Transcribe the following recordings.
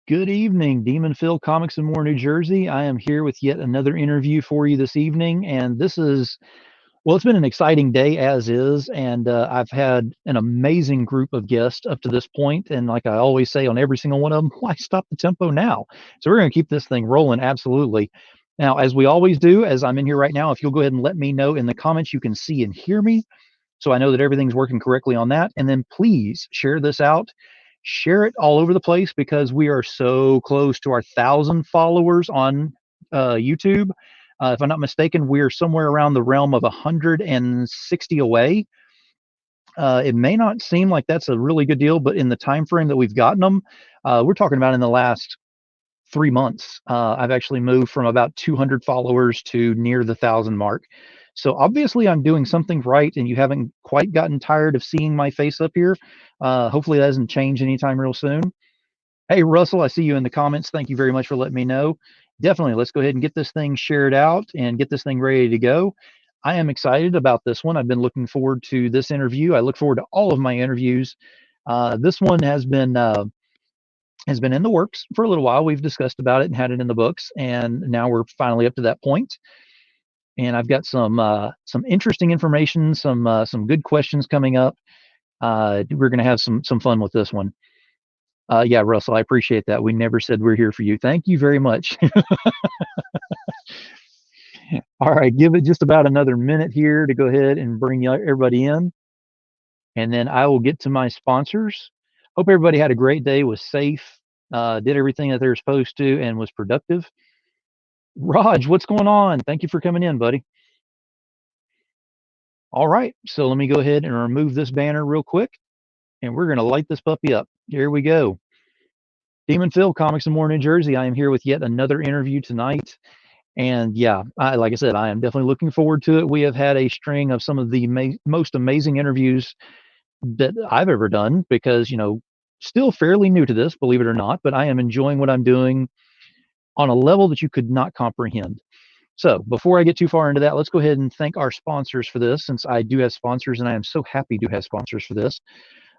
Good evening, Demon Phil Comics and More New Jersey. I am here with yet another interview for you this evening, and it's been an exciting day as is, and I've had an amazing group of guests up to this point, and like I always say on every single one of them, why stop the tempo now? So we're going to keep this thing rolling, absolutely. Now, as we always do, as I'm in here right now, if you'll go ahead and let me know in the comments you can see and hear me, so I know that everything's working correctly on that. And then please share this out. Share it all over the place because we are so close to our 1,000 followers on YouTube. If I'm not mistaken, we're somewhere around the realm of 160 away. It may not seem like that's a really good deal, but in the time frame that we've gotten them, we're talking about in the last 3 months. I've actually moved from about 200 followers to near the 1,000 mark. So obviously I'm doing something right, and you haven't quite gotten tired of seeing my face up here. Hopefully that doesn't change anytime real soon. Hey, Russell, I see you in the comments. Thank you very much for letting me know. Definitely, let's go ahead and get this thing shared out and get this thing ready to go. I am excited about this one. I've been looking forward to this interview. I look forward to all of my interviews. This one has been in the works for a little while. We've discussed about it and had it in the books, and now we're finally up to that point. And I've got some interesting information, some good questions coming up. We're going to have some fun with this one. Yeah, Russell, I appreciate that. We never said we're here for you. Thank you very much. All right, give it just about another minute here to go ahead and bring everybody in, and then I will get to my sponsors. Hope everybody had a great day, was safe, did everything that they were supposed to, and was productive. Raj, what's going on? Thank you for coming in, buddy. All right, so let me go ahead and remove this banner real quick, and we're going to light this puppy up. Here we go. Demon Phil, Comics and More New Jersey. I am here with yet another interview tonight. And yeah, like I said, I am definitely looking forward to it. We have had a string of some of the most amazing interviews that I've ever done because, still fairly new to this, believe it or not, but I am enjoying what I'm doing on a level that you could not comprehend. So before I get too far into that, let's go ahead and thank our sponsors for this, since I do have sponsors, and I am so happy to have sponsors for this.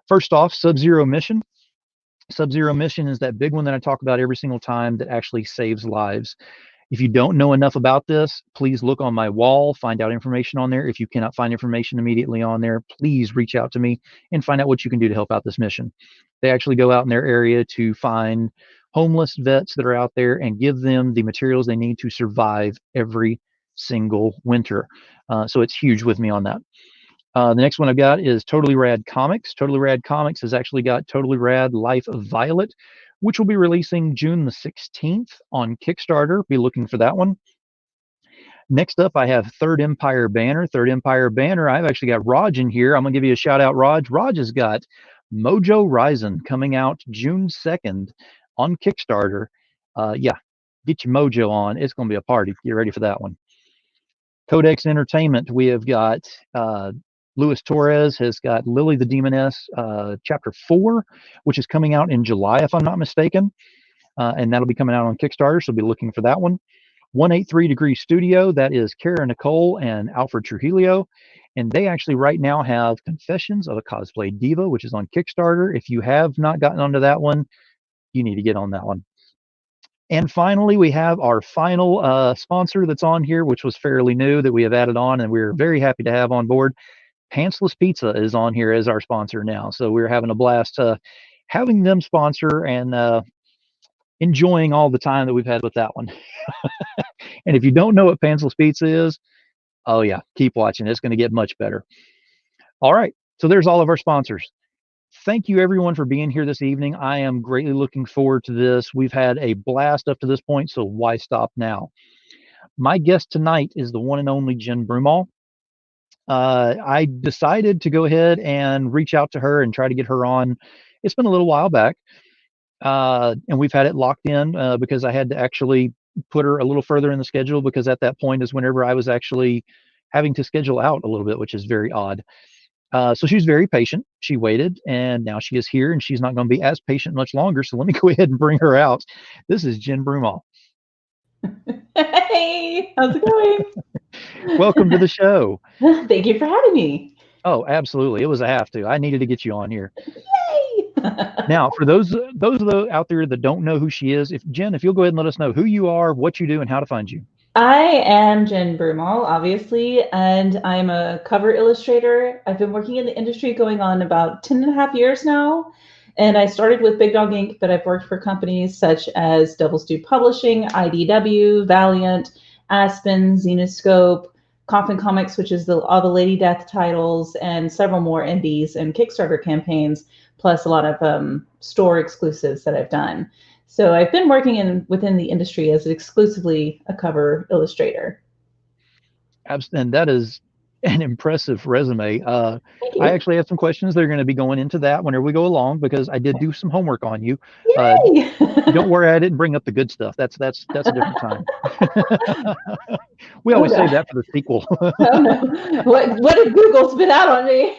First off, Sub-Zero Mission. Sub-Zero Mission is that big one that I talk about every single time that actually saves lives. If you don't know enough about this, please look on my wall, find out information on there. If you cannot find information immediately on there, please reach out to me and find out what you can do to help out this mission. They actually go out in their area to find homeless vets that are out there and give them the materials they need to survive every single winter. So it's huge with me on that. The next one I've got is Totally Rad Comics. Totally Rad Comics has actually got Totally Rad Life of Violet, which will be releasing June the 16th on Kickstarter. Be looking for that one. Next up, I have Third Empire Banner. Third Empire Banner, I've actually got Raj in here. I'm going to give you a shout out, Raj. Raj has got Mojo Rising coming out June 2nd on Kickstarter. Yeah, get your mojo on. It's going to be a party. Get ready for that one. Codex Entertainment, we have got Luis Torres has got Lily the Demoness, Chapter 4, which is coming out in July, if I'm not mistaken. And that'll be coming out on Kickstarter, so be looking for that one. 183 Degree Studio, that is Kara Nicole and Alfred Trujillo. And they actually right now have Confessions of a Cosplay Diva, which is on Kickstarter. If you have not gotten onto that one, you need to get on that one. And finally, we have our final sponsor that's on here, which was fairly new that we have added on, and we're very happy to have on board. Pantsless Pizza is on here as our sponsor now. So we're having a blast having them sponsor and enjoying all the time that we've had with that one. And if you don't know what Pantsless Pizza is, oh yeah, keep watching. It's going to get much better. All right. So there's all of our sponsors. Thank you everyone for being here this evening. I am greatly looking forward to this. We've had a blast up to this point, so why stop now? My guest tonight is the one and only Jen Broomall. I decided to go ahead and reach out to her and try to get her on. It's been a little while back, and we've had it locked in because I had to actually put her a little further in the schedule, because at that point is whenever I was actually having to schedule out a little bit, which is very odd. So she was very patient. She waited, and now she is here, and she's not going to be as patient much longer. So let me go ahead and bring her out. This is Jen Broomall. Hey, how's it going? Welcome to the show. Thank you for having me. Oh, absolutely. It was a have to. I needed to get you on here. Yay! Now, for those out there that don't know who she is, if you'll go ahead and let us know who you are, what you do, and how to find you. I am Jen Broomall, obviously, and I'm a cover illustrator. I've been working in the industry going on about 10 and a half years now. And I started with Big Dog Ink, but I've worked for companies such as Devil's Due Publishing, IDW, Valiant, Aspen, Xenoscope, Coffin Comics, which is all the Lady Death titles, and several more indies and Kickstarter campaigns, plus a lot of store exclusives that I've done. So I've been working within the industry as exclusively a cover illustrator. And that is an impressive resume. Thank I you. actually have some questions that are going to be going into that whenever we go along, because I did do some homework on you. Yay! Don't worry, I didn't bring up the good stuff. That's a different time. We Oh, always save God. that for the sequel. Oh, no. What did Google spit out on me?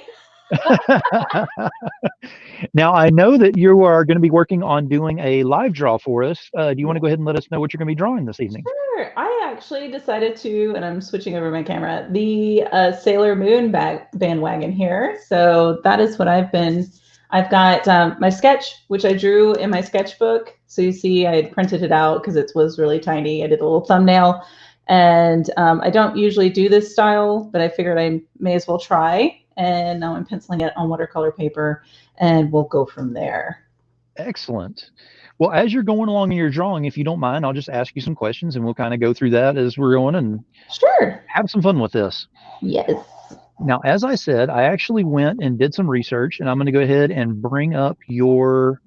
Now, I know that you are going to be working on doing a live draw for us. Do you want to go ahead and let us know what you're going to be drawing this evening? Sure. I actually decided to, and I'm switching over my camera, the Sailor Moon bandwagon here. So that is what I've got my sketch, which I drew in my sketchbook. So you see, I had printed it out because it was really tiny. I did a little thumbnail. And I don't usually do this style, but I figured I may as well try. And now I'm penciling it on watercolor paper, and we'll go from there. Excellent. Well, as you're going along in your drawing, if you don't mind, I'll just ask you some questions and we'll kind of go through that as we're going and Sure. have some fun with this. Yes. Now, as I said, I actually went and did some research, and I'm going to go ahead and bring up your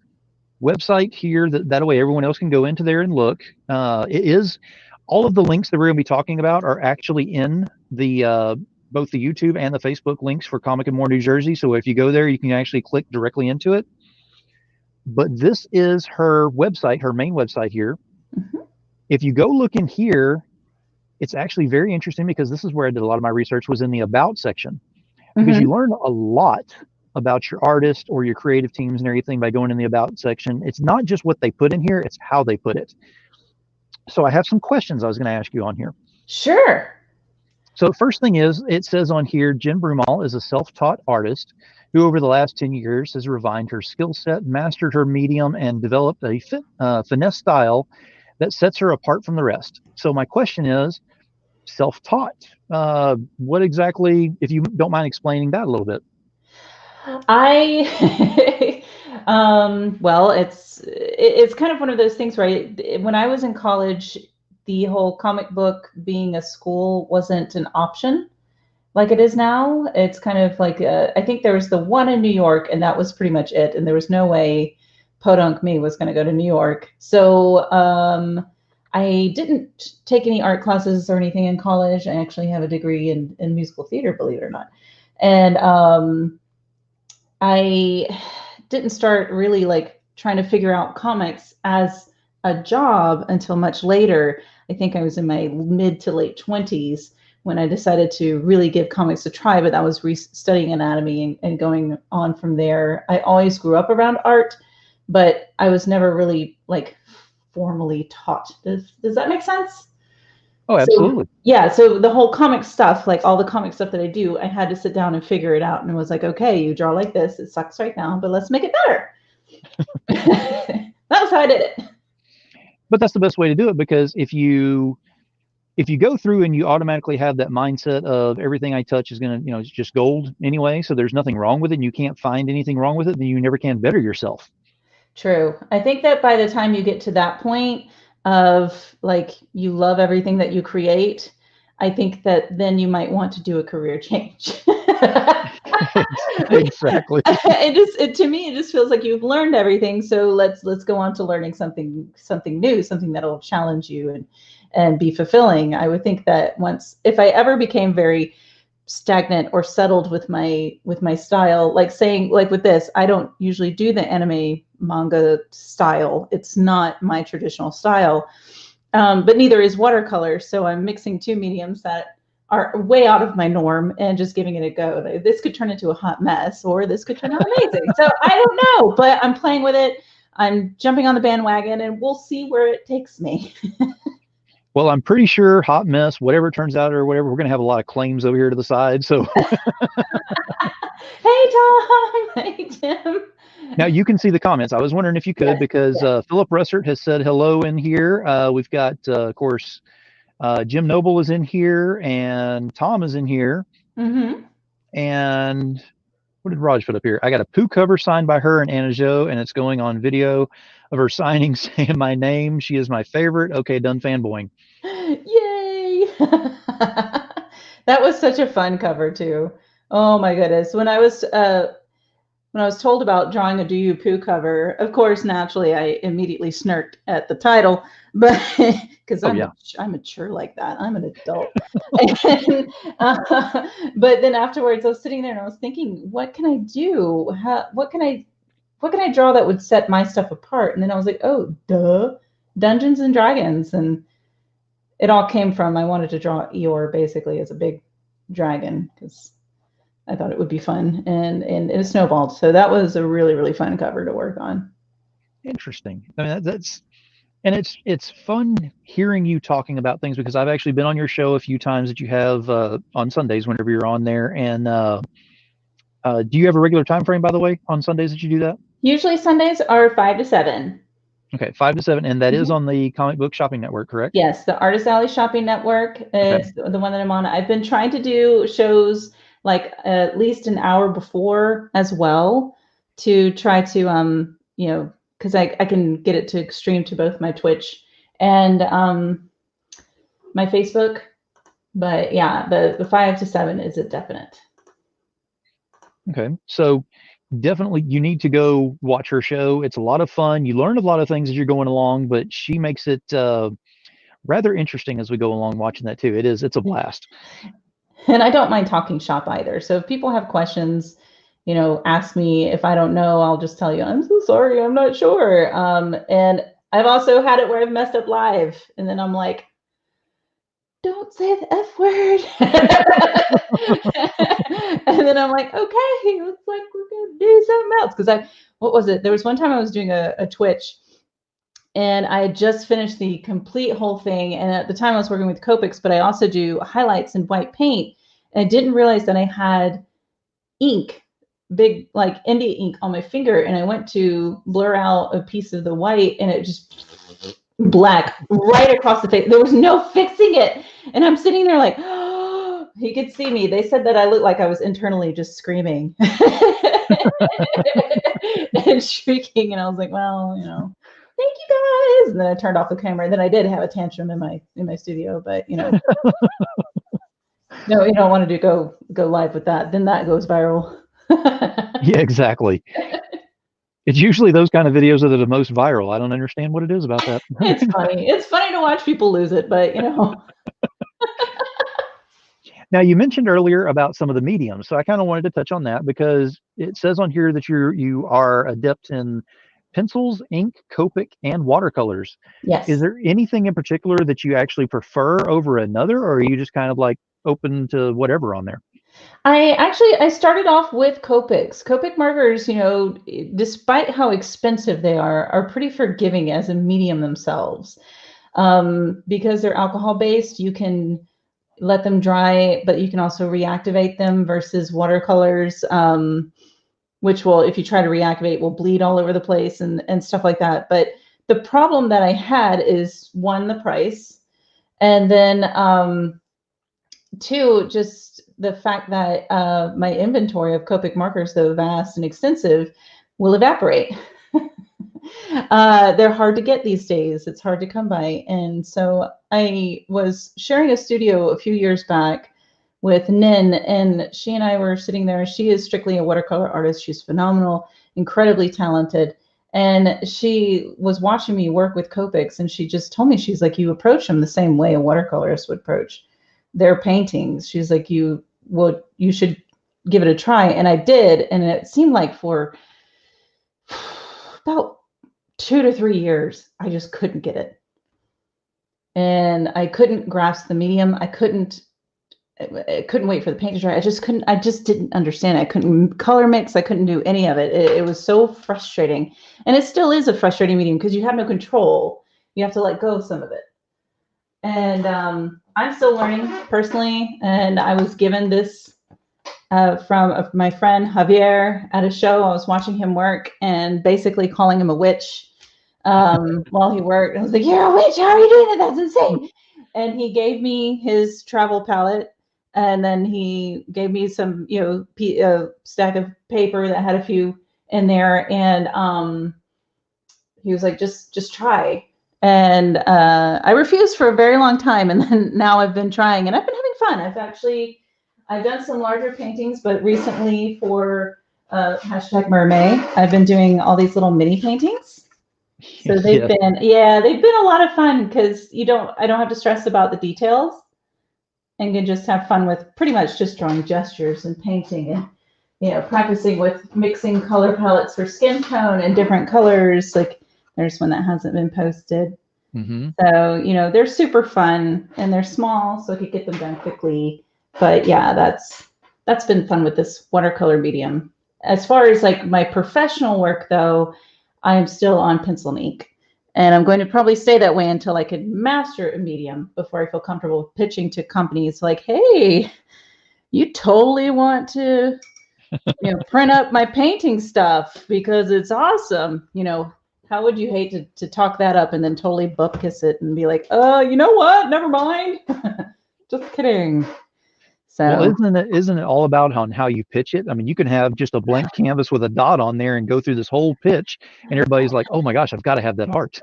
website here. That way everyone else can go into there and look. It is all of the links that we're going to be talking about are actually in the both the YouTube and the Facebook links for Comic and More New Jersey. So if you go there, you can actually click directly into it. But this is her website, her main website here. Mm-hmm. If you go look in here, it's actually very interesting, because this is where I did a lot of my research, was in the About section. Because Mm-hmm. you learn a lot about your artist or your creative teams and everything by going in the About section. It's not just what they put in here, it's how they put it. So I have some questions I was going to ask you on here. Sure. So first thing is, it says on here, Jen Broomall is a self-taught artist who over the last 10 years has refined her skill set, mastered her medium, and developed a finesse style that sets her apart from the rest. So my question is, self-taught, what exactly, if you don't mind explaining that a little bit? Well, it's kind of one of those things, right? When I was in college, the whole comic book being a school wasn't an option like it is now. It's kind of like I think there was the one in New York, and that was pretty much it. And there was no way Podunk me was going to go to New York. So I didn't take any art classes or anything in college. I actually have a degree in musical theater, believe it or not. And I didn't start really like trying to figure out comics as a job until much later. I think I was in my mid to late 20s when I decided to really give comics a try, but that was studying anatomy and going on from there. I always grew up around art, but I was never really like formally taught. Does that make sense? Oh, absolutely. So, yeah, so the whole comic stuff, like all the comic stuff that I do, I had to sit down and figure it out, and it was like, okay, you draw like this. It sucks right now, but let's make it better. That was how I did it. But that's the best way to do it, because if you go through and you automatically have that mindset of everything I touch is going to, it's just gold anyway, so there's nothing wrong with it, and you can't find anything wrong with it, then you never can better yourself. True. I think that by the time you get to that point of like you love everything that you create, I think that then you might want to do a career change. Exactly. To me, it just feels like you've learned everything. So let's go on to learning something new, something that'll challenge you and be fulfilling. I would think that if I ever became very stagnant or settled with my style, like saying like with this, I don't usually do the anime manga style. It's not my traditional style. But neither is watercolor. So I'm mixing two mediums that are way out of my norm and just giving it a go. This could turn into a hot mess, or this could turn out amazing. So I don't know, but I'm playing with it. I'm jumping on the bandwagon, and we'll see where it takes me. Well, I'm pretty sure hot mess, whatever it turns out or whatever, we're going to have a lot of claims over here to the side. So Hey, Tom. Hey, Tim. Now you can see the comments. I was wondering if you could, Yes, because yes. Philip Russert has said hello in here. We've got, of course, Jim Noble is in here, and Tom is in here. Mm-hmm. And what did Raj put up here? I got a poo cover signed by her and Anna Jo, and it's going on video of her signing saying my name. She is my favorite. Okay, done fanboying. Yay! That was such a fun cover too. Oh my goodness. When I was told about drawing a Do You Poo cover, of course, naturally, I immediately snirked at the title, but because Oh yeah. I'm mature like that, I'm an adult. And, but then afterwards, I was sitting there and I was thinking, what can I do? What can I draw that would set my stuff apart? And then I was like, oh, duh, Dungeons and Dragons, and it all came from I wanted to draw Eeyore basically as a big dragon because I thought it would be fun, and it snowballed. So that was a really, really fun cover to work on. Interesting. I mean, that's and it's fun hearing you talking about things, because I've actually been on your show a few times that you have on Sundays whenever you're on there. And do you have a regular time frame, by the way, on Sundays that you do that? Usually Sundays are 5 to 7. Okay, 5 to 7, and that is Mhm. on the Comic Book Shopping Network, correct? Yes, the Artist Alley Shopping Network Okay. is the one that I'm on. I've been trying to do shows like at least an hour before as well to try to because I can get it to stream to both my Twitch and my Facebook. But yeah, the 5 to 7 is a definite. Okay. So definitely you need to go watch her show. It's a lot of fun. You learn a lot of things as you're going along, but she makes it rather interesting as we go along watching that too. It's a blast. And I don't mind talking shop either. So if people have questions, ask me. If I don't know, I'll just tell you, I'm so sorry, I'm not sure. And I've also had it where I've messed up live, and then I'm like, don't say the F word. And then I'm like, okay, looks like we're gonna do something else. What was it? There was one time I was doing a Twitch, and I had just finished the complete whole thing. And at the time I was working with Copics, but I also do highlights in white paint. And I didn't realize that I had ink, big like indie ink on my finger. And I went to blur out a piece of the white, and it just black right across the face. There was no fixing it. And I'm sitting there like, oh, you could see me. They said that I looked like I was internally just screaming and shrieking. And I was like, well, thank you guys. And then I turned off the camera. And then I did have a tantrum in my studio, but no, you don't want to go live with that. Then that goes viral. Yeah, exactly. It's usually those kind of videos that are the most viral. I don't understand what it is about that. It's funny. It's funny to watch people lose it, but Now, you mentioned earlier about some of the mediums, so I kind of wanted to touch on that, because it says on here that you are adept in pencils, ink, Copic, and watercolors. Is yes. there anything in particular that you actually prefer over another, or are you just kind of like open to whatever on there? I started off with Copics. Copic markers, despite how expensive they are pretty forgiving as a medium themselves. Because they're alcohol based, you can let them dry, but you can also reactivate them versus watercolors, which will, if you try to reactivate, will bleed all over the place and stuff like that. But the problem that I had is, one, the price, and then two, just the fact that my inventory of Copic markers, though vast and extensive, will evaporate. They're hard to get these days. It's hard to come by. And so I was sharing a studio a few years back with Nin, and she and I were sitting there. She is strictly a watercolor artist. She's phenomenal, incredibly talented. And she was watching me work with Copics, and she just told me, she's like, you approach them the same way a watercolorist would approach their paintings. She's like, you should give it a try. And I did. And it seemed like for about 2 to 3 years, I just couldn't get it. And I couldn't grasp the medium. I couldn't wait for the paint to dry. I just didn't understand. I couldn't color mix. I couldn't do any of it. It was so frustrating. And it still is a frustrating medium because you have no control. You have to let go of some of it. And I'm still learning personally. And I was given this from my friend Javier at a show. I was watching him work and basically calling him a witch while he worked. I was like, "You're a witch! How are you doing it? That's insane!" And he gave me his travel palette, and then he gave me some, stack of paper that had a few in there, and he was like, "Just try." And I refused for a very long time, and then now I've been trying, and I've been having fun. I've done some larger paintings, but recently for hashtag Mermaid, I've been doing all these little mini paintings. So they've been a lot of fun because I don't have to stress about the details and can just have fun with pretty much just drawing gestures and painting and, practicing with mixing color palettes for skin tone and different colors. Like there's one that hasn't been posted. Mm-hmm. So, they're super fun and they're small, so I could get them done quickly. But yeah, that's been fun with this watercolor medium. As far as like my professional work though, I am still on pencil and ink. And I'm going to probably stay that way until I can master a medium before I feel comfortable pitching to companies like, "Hey, you totally want to, print up my painting stuff because it's awesome." How would you hate to talk that up and then totally butt kiss it and be like, you know what? Never mind. Just kidding. Well, So isn't it all about on how you pitch it? I mean, you can have just a blank canvas with a dot on there and go through this whole pitch, and everybody's like, "Oh my gosh, I've got to have that art."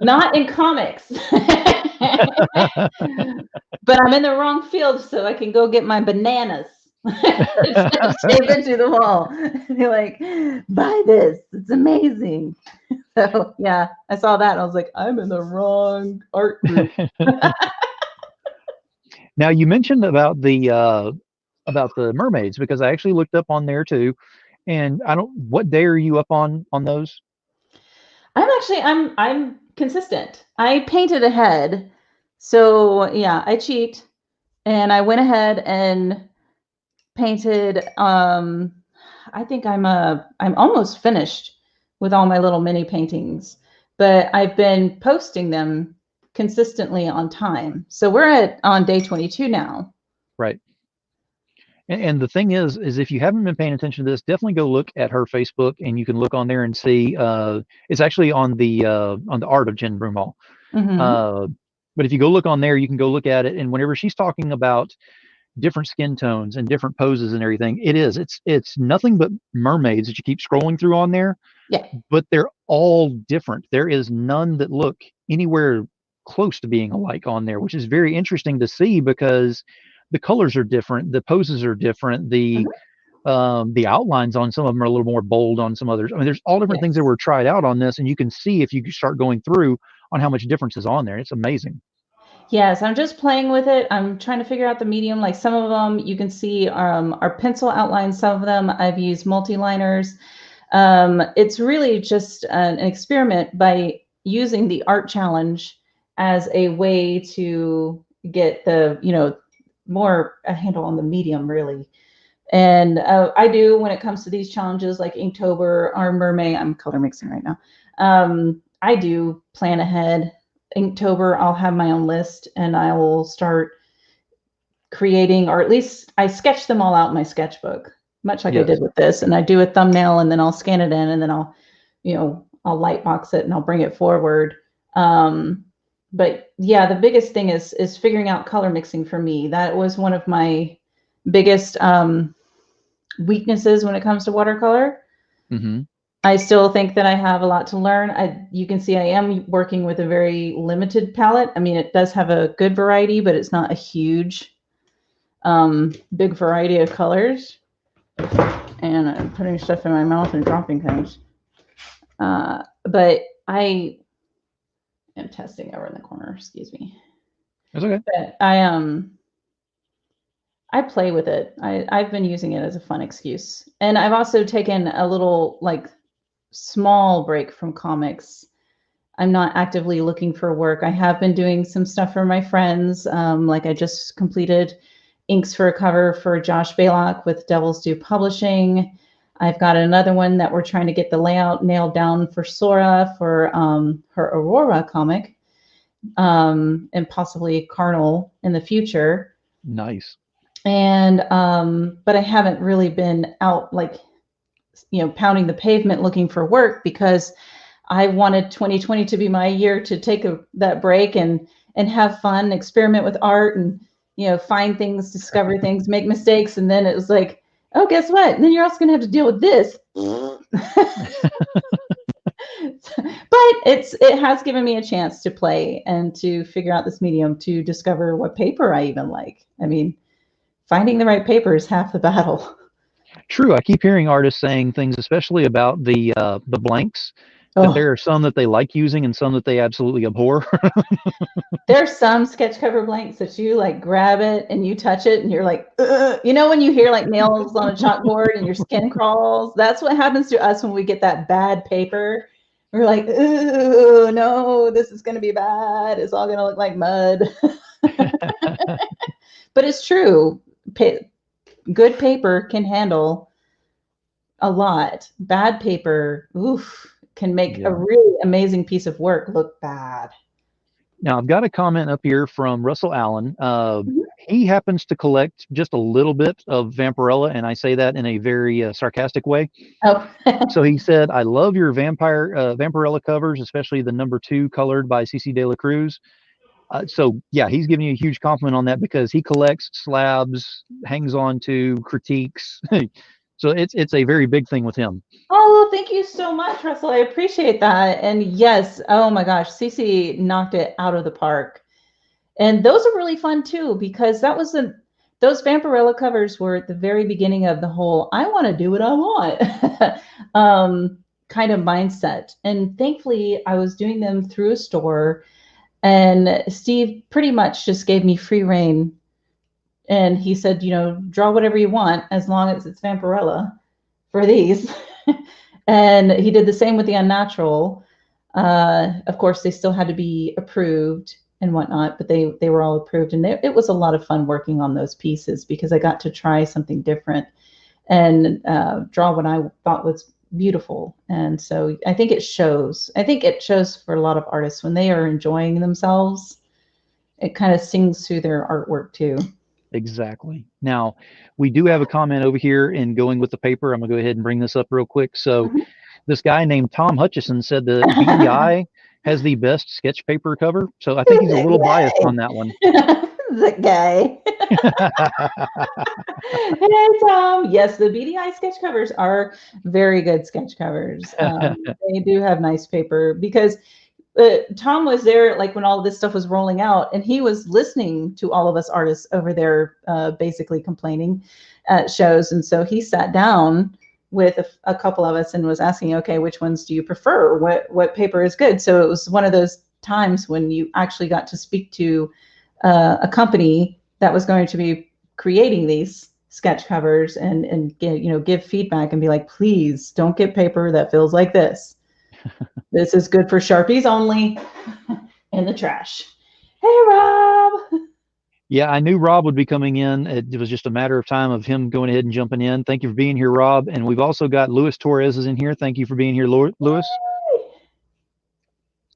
not in comics. But I'm in the wrong field, so I can go get my bananas. Tape it to the wall. They're like, "Buy this. It's amazing." So yeah, I saw that and I was like, I'm in the wrong art group. Now you mentioned about the mermaids because I actually looked up on there too, and I don't. What day are you up on those? I'm consistent. I painted ahead. So yeah, I cheat and I went ahead and painted I think I'm almost finished with all my little mini paintings, but I've been posting them consistently on time. So we're on day 22 now. Right. And the thing is if you haven't been paying attention to this, definitely go look at her Facebook, and you can look on there and see. It's actually on the art of Jen Broomall. Mm-hmm. But if you go look on there, you can go look at it, and whenever she's talking about different skin tones and different poses and everything, it's nothing but mermaids that you keep scrolling through on there, Yeah. but they're all different. There is none that look anywhere close to being alike on there, which is very interesting to see because the colors are different, the poses are different, the outlines on some of them are a little more bold on some others. I mean, there's all different things that Yes. were tried out on this, and you can see if you start going through on how much difference is on there. It's amazing. Yes, I'm just playing with it. I'm trying to figure out the medium. Like some of them you can see are pencil outlines. Some of them I've used multi-liners. It's really just an experiment by using the art challenge as a way to get more a handle on the medium really. And I do when it comes to these challenges like Inktober or Mermaid. I'm color mixing right now. I do plan ahead. Inktober, I'll have my own list and I will start creating, or at least I sketch them all out in my sketchbook, much like I did Yes. with this. And I do a thumbnail and then I'll scan it in and then I'll lightbox it and I'll bring it forward. But yeah, the biggest thing is figuring out color mixing for me. That was one of my biggest weaknesses when it comes to watercolor. Mm-hmm. I still think that I have a lot to learn. You can see I am working with a very limited palette. I mean, it does have a good variety, but it's not a huge, big variety of colors. And I'm putting stuff in my mouth and dropping things. But I am testing over in the corner. Excuse me. That's okay. But I play with it. I've been using it as a fun excuse, and I've also taken a little small break from comics. I'm not actively looking for work. I have been doing some stuff for my friends. Like I just completed inks for a cover for Josh Baylock with Devil's Due Publishing. I've got another one that we're trying to get the layout nailed down for Sora for her Aurora comic, and possibly Carnal in the future. Nice. And but I haven't really been out like, pounding the pavement looking for work because I wanted 2020 to be my year to take that break and have fun, experiment with art, and find things, discover things, make mistakes, and then it was like, oh, guess what? And then you're also going to have to deal with this. But it has given me a chance to play and to figure out this medium, to discover what paper I even like. I mean, finding the right paper is half the battle. True. I keep hearing artists saying things, especially about the blanks, that Oh, there are some that they like using and some that they absolutely abhor. there's some sketch cover blanks that you like grab it and you touch it and you're like, when you hear like nails on a chalkboard and your skin crawls. That's what happens to us when we get that bad paper. We're like, oh no, this is going to be bad. It's all going to look like mud. But it's true. Good paper can handle a lot. Bad paper, oof, can make Yeah. a really amazing piece of work look bad. Now, I've got a comment up here from Russell Allen. Mhm. He happens to collect just a little bit of Vampirella, and I say that in a very sarcastic way. Oh, So he said, I love your Vampirella covers, especially the #2 colored by CC De La Cruz. So, yeah, he's giving you a huge compliment on that because he collects slabs, hangs on to critiques. So it's a very big thing with him. oh, thank you so much, Russell. I appreciate that. And yes, oh my gosh, Cece knocked it out of the park. And those are really fun too, because those Vampirella covers were at the very beginning of the whole I want to do what I want kind of mindset. And thankfully, I was doing them through a store, and Steve pretty much just gave me free reign. And he said, draw whatever you want as long as it's Vampirella for these. And he did the same with the Unnatural. Of course, they still had to be approved and whatnot, but they were all approved. And it was a lot of fun working on those pieces because I got to try something different and draw what I thought was beautiful. And so I think it shows. I think it shows for a lot of artists when they are enjoying themselves. It kind of sings through their artwork too. Exactly. Now, we do have a comment over here in going with the paper. I'm going to go ahead and bring this up real quick. So, this guy named Tom Hutchison said the BDI has the best sketch paper cover. So, I think he's a little biased on that one. That guy. Hey, Tom. Yes, the BDI sketch covers are very good sketch covers. They do have nice paper because Tom was there like when all of this stuff was rolling out, and he was listening to all of us artists over there basically complaining at shows. And so he sat down with a couple of us and was asking, okay, which ones do you prefer? What paper is good? So it was one of those times when you actually got to speak to a company that was going to be creating these sketch covers and give feedback and be like, please don't get paper that feels like this. This is good for Sharpies only. In the trash. Hey, Rob. Yeah, I knew Rob would be coming in. It was just a matter of time of him going ahead and jumping in. Thank you for being here, Rob. And we've also got Luis Torres is in here. Thank you for being here, Luis.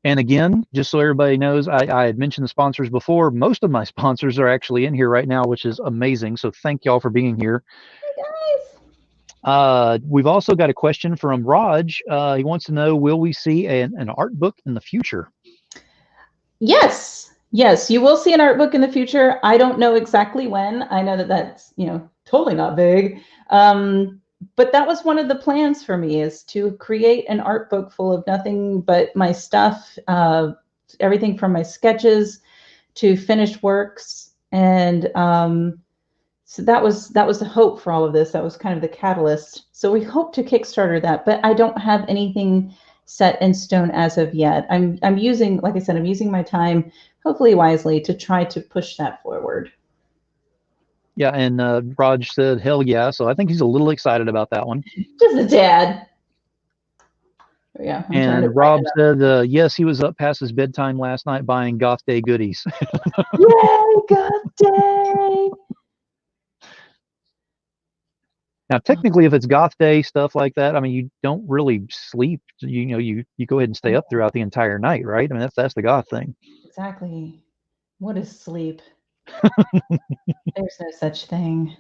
And again, just so everybody knows, I had mentioned the sponsors before. Most of my sponsors are actually in here right now, which is amazing. So thank y'all for being here. Hey, guys. We've also got a question from Raj. He wants to know, will we see an art book in the future? Yes. Yes, you will see an art book in the future. I don't know exactly when. I know that that's, totally not big. But that was one of the plans for me, is to create an art book full of nothing but my stuff, everything from my sketches to finished works. And so that was the hope for all of this. That was kind of the catalyst. So we hope to Kickstarter that, but I don't have anything set in stone as of yet. I'm using, like I said, I'm using my time, hopefully wisely, to try to push that forward. Yeah, and Raj said, hell yeah. So I think he's a little excited about that one. Just a tad. Yeah. And Rob said, yes, he was up past his bedtime last night buying Goth Day goodies. Yay, Goth Day! Now, technically, if it's Goth Day, stuff like that, I mean, you don't really sleep. You go ahead and stay up throughout the entire night, right? I mean, that's the Goth thing. Exactly. What is sleep? There's no such thing.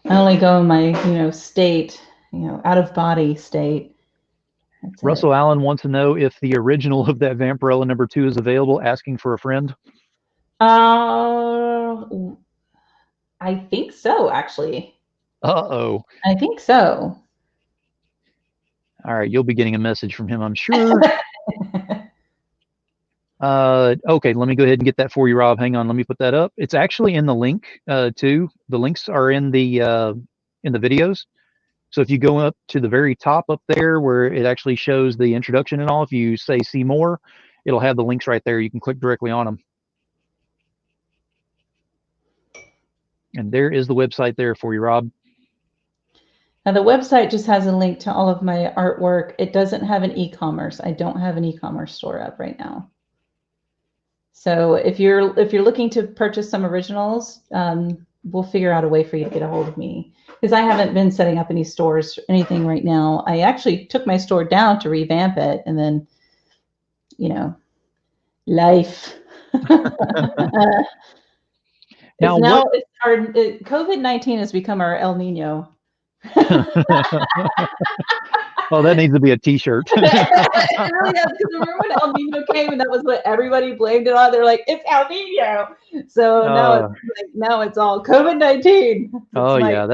I only go in my, state, out of body state. That's Russell it. Allen wants to know if the original of that Vampirella #2 is available, asking for a friend. Uh, I think so, actually. Uh-oh. I think so. All right, you'll be getting a message from him, I'm sure. Okay, let me go ahead and get that for you, Rob. Hang on, let me put that up. It's actually in the link, too. The links are in the videos. So if you go up to the very top up there where it actually shows the introduction and all, if you say see more, it'll have the links right there. You can click directly on them. And there is the website there for you, Rob. Now the website just has a link to all of my artwork. It doesn't have an e-commerce. I don't have an e-commerce store up right now. So if you're looking to purchase some originals, we'll figure out a way for you to get a hold of me, because I haven't been setting up any stores or anything right now. I actually took my store down to revamp it, and then, life. Now, COVID-19 has become our El Nino. Oh, that needs to be a T-shirt. It really does, because remember when El Nino came and that was what everybody blamed it on? They're like, it's El Nino. So now it's all COVID-19. Oh yeah,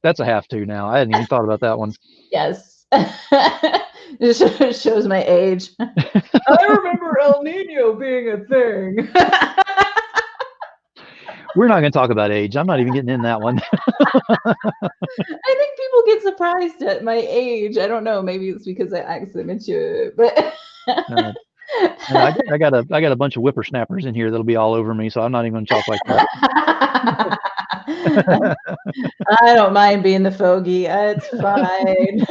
that's a have to now. I hadn't even thought about that one. Yes. It shows my age. I remember El Nino being a thing. We're not going to talk about age. I'm not even getting in that one. I think people get surprised at my age. I don't know. Maybe it's because I accidentally it, but I got a bunch of whippersnappers in here that'll be all over me, so I'm not even going to talk like that. I don't mind being the fogey. It's fine.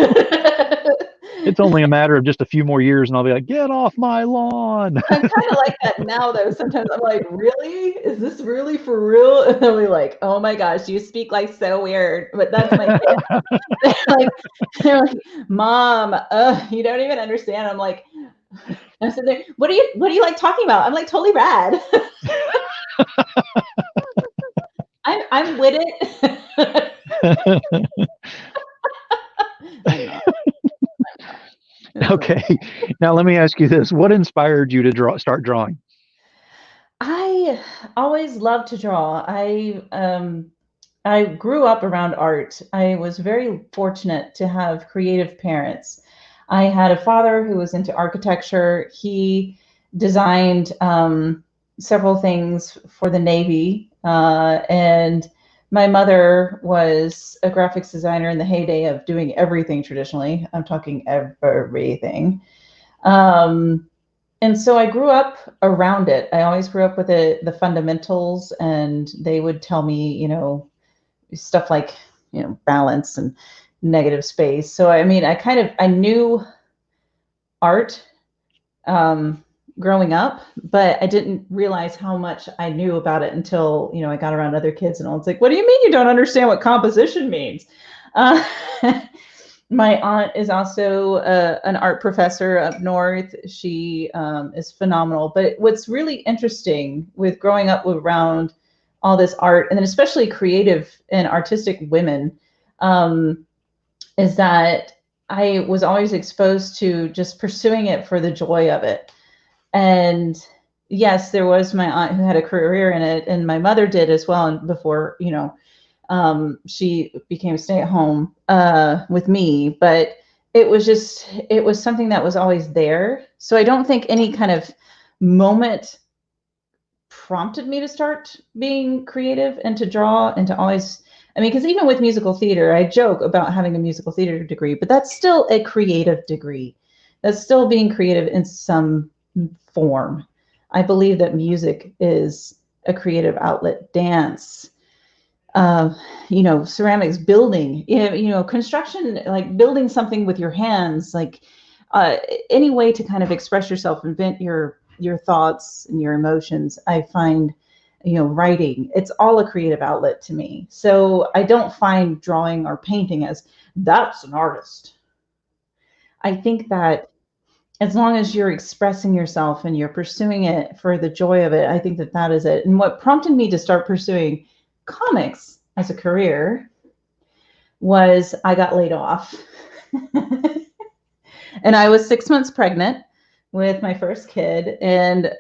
It's only a matter of just a few more years, and I'll be like, "Get off my lawn." I'm kind of like that now, though. Sometimes I'm like, "Really? Is this really for real?" And they'll be like, "Oh my gosh, you speak like so weird." But that's my kid. they're like, "Mom, you don't even understand." I'm like, I'm sitting there. What do you like talking about? I'm like totally rad. I'm with it. Okay, now let me ask you this: what inspired you to start drawing? I always loved to draw. I grew up around art. I was very fortunate to have creative parents. I had a father who was into architecture. He designed several things for the Navy, and my mother was a graphics designer in the heyday of doing everything traditionally. I'm talking everything. And so I grew up around it. I always grew up with the fundamentals, and they would tell me, stuff like, balance and negative space. So, I mean, I knew art growing up, but I didn't realize how much I knew about it until, I got around other kids, and I was like, what do you mean you don't understand what composition means? My aunt is also an art professor up north. She is phenomenal. But what's really interesting with growing up around all this art, and then especially creative and artistic women, is that I was always exposed to just pursuing it for the joy of it. And yes, there was my aunt who had a career in it, and my mother did as well. And before, she became stay-at-home with me, but it was something that was always there. So I don't think any kind of moment prompted me to start being creative and to draw and to always, because even with musical theater, I joke about having a musical theater degree, but that's still a creative degree. That's still being creative in some form. I believe that music is a creative outlet, dance, ceramics, building, construction, like building something with your hands, like any way to kind of express yourself and vent your thoughts and your emotions. I find, writing, it's all a creative outlet to me. So I don't find drawing or painting as that's an artist. I think that as long as you're expressing yourself and you're pursuing it for the joy of it, I think that that is it. And what prompted me to start pursuing comics as a career was I got laid off. And I was 6 months pregnant with my first kid. And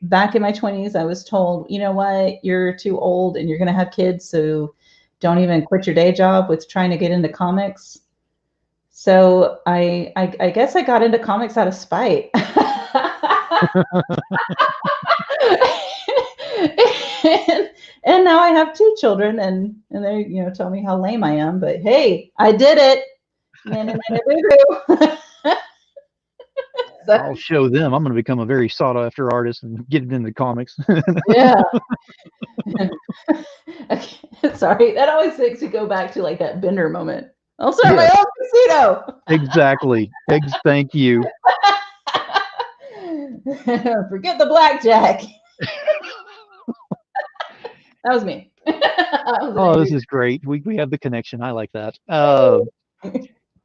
back in my 20s, I was told, you know what, you're too old and you're going to have kids. So don't even quit your day job with trying to get into comics. So I guess I got into comics out of spite. and now I have 2 children, and they tell me how lame I am. But hey, I did it. So, I'll show them. I'm going to become a very sought after artist and get it into comics. yeah. Okay. Sorry, that always makes me go back to like that Bender moment. I'll start my own casino. Exactly. Thank you. Forget the blackjack. That was me. Oh, this is great. We have the connection. I like that.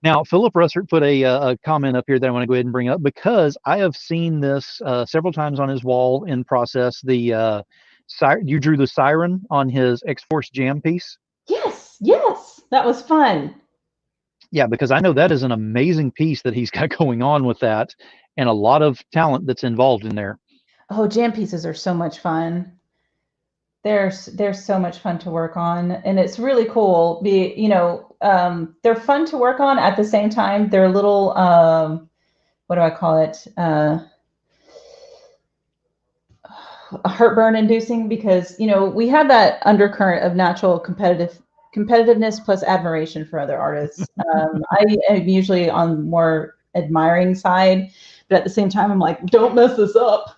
Now, Philip Russert put a comment up here that I want to go ahead and bring up because I have seen this several times on his wall in process. You drew the siren on his X-Force Jam piece. Yes, that was fun. Yeah, because I know that is an amazing piece that he's got going on with that, and a lot of talent that's involved in there. Oh, jam pieces are so much fun. They're so much fun to work on, and it's really cool. They're fun to work on at the same time. They're a little what do I call it? Heartburn inducing, because we have that undercurrent of natural competitiveness plus admiration for other artists. I am usually on more admiring side, but at the same time I'm like, don't mess this up.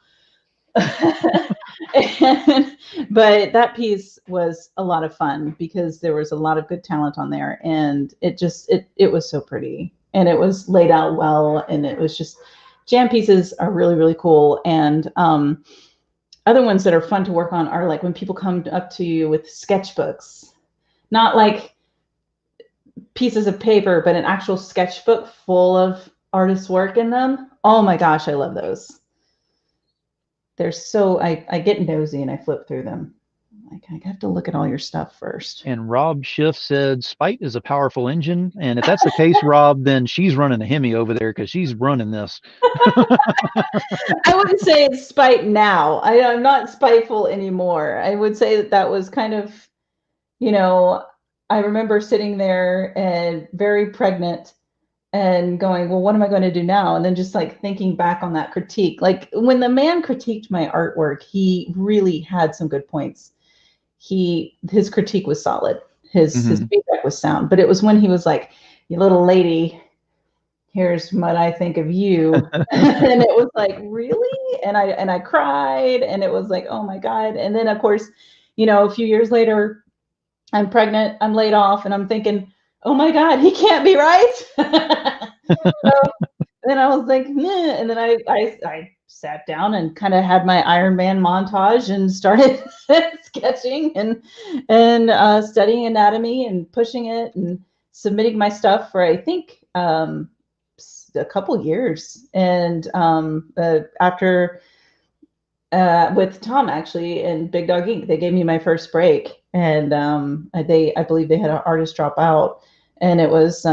But that piece was a lot of fun because there was a lot of good talent on there, and it was so pretty, and it was laid out well, and it was just, jam pieces are really, really cool. And other ones that are fun to work on are like when people come up to you with sketchbooks, not like pieces of paper, but an actual sketchbook full of artists' work in them. Oh my gosh, I love those. They're so, I get nosy and I flip through them. Like, I have to look at all your stuff first. And Rob Schiff said, Spite is a powerful engine. And if that's the case, Rob, then she's running a Hemi over there because she's running this. I wouldn't say it's spite now. I'm not spiteful anymore. I would say that was kind of, I remember sitting there and very pregnant and going, well, what am I going to do now? And then just like thinking back on that critique, like when the man critiqued my artwork, he really had some good points. His critique was solid. His feedback was sound, but it was when he was like, you little lady, here's what I think of you. And it was like, really? And I cried, and it was like, oh my God. And then of course, a few years later, I'm pregnant, I'm laid off, and I'm thinking, oh my God, he can't be right. So then I was like, nah. And then I sat down and kind of had my Iron Man montage and started sketching and studying anatomy and pushing it and submitting my stuff for, I think, a couple years. And after with Tom actually and Big Dog Inc., they gave me my first break, and I believe they had an artist drop out, and it was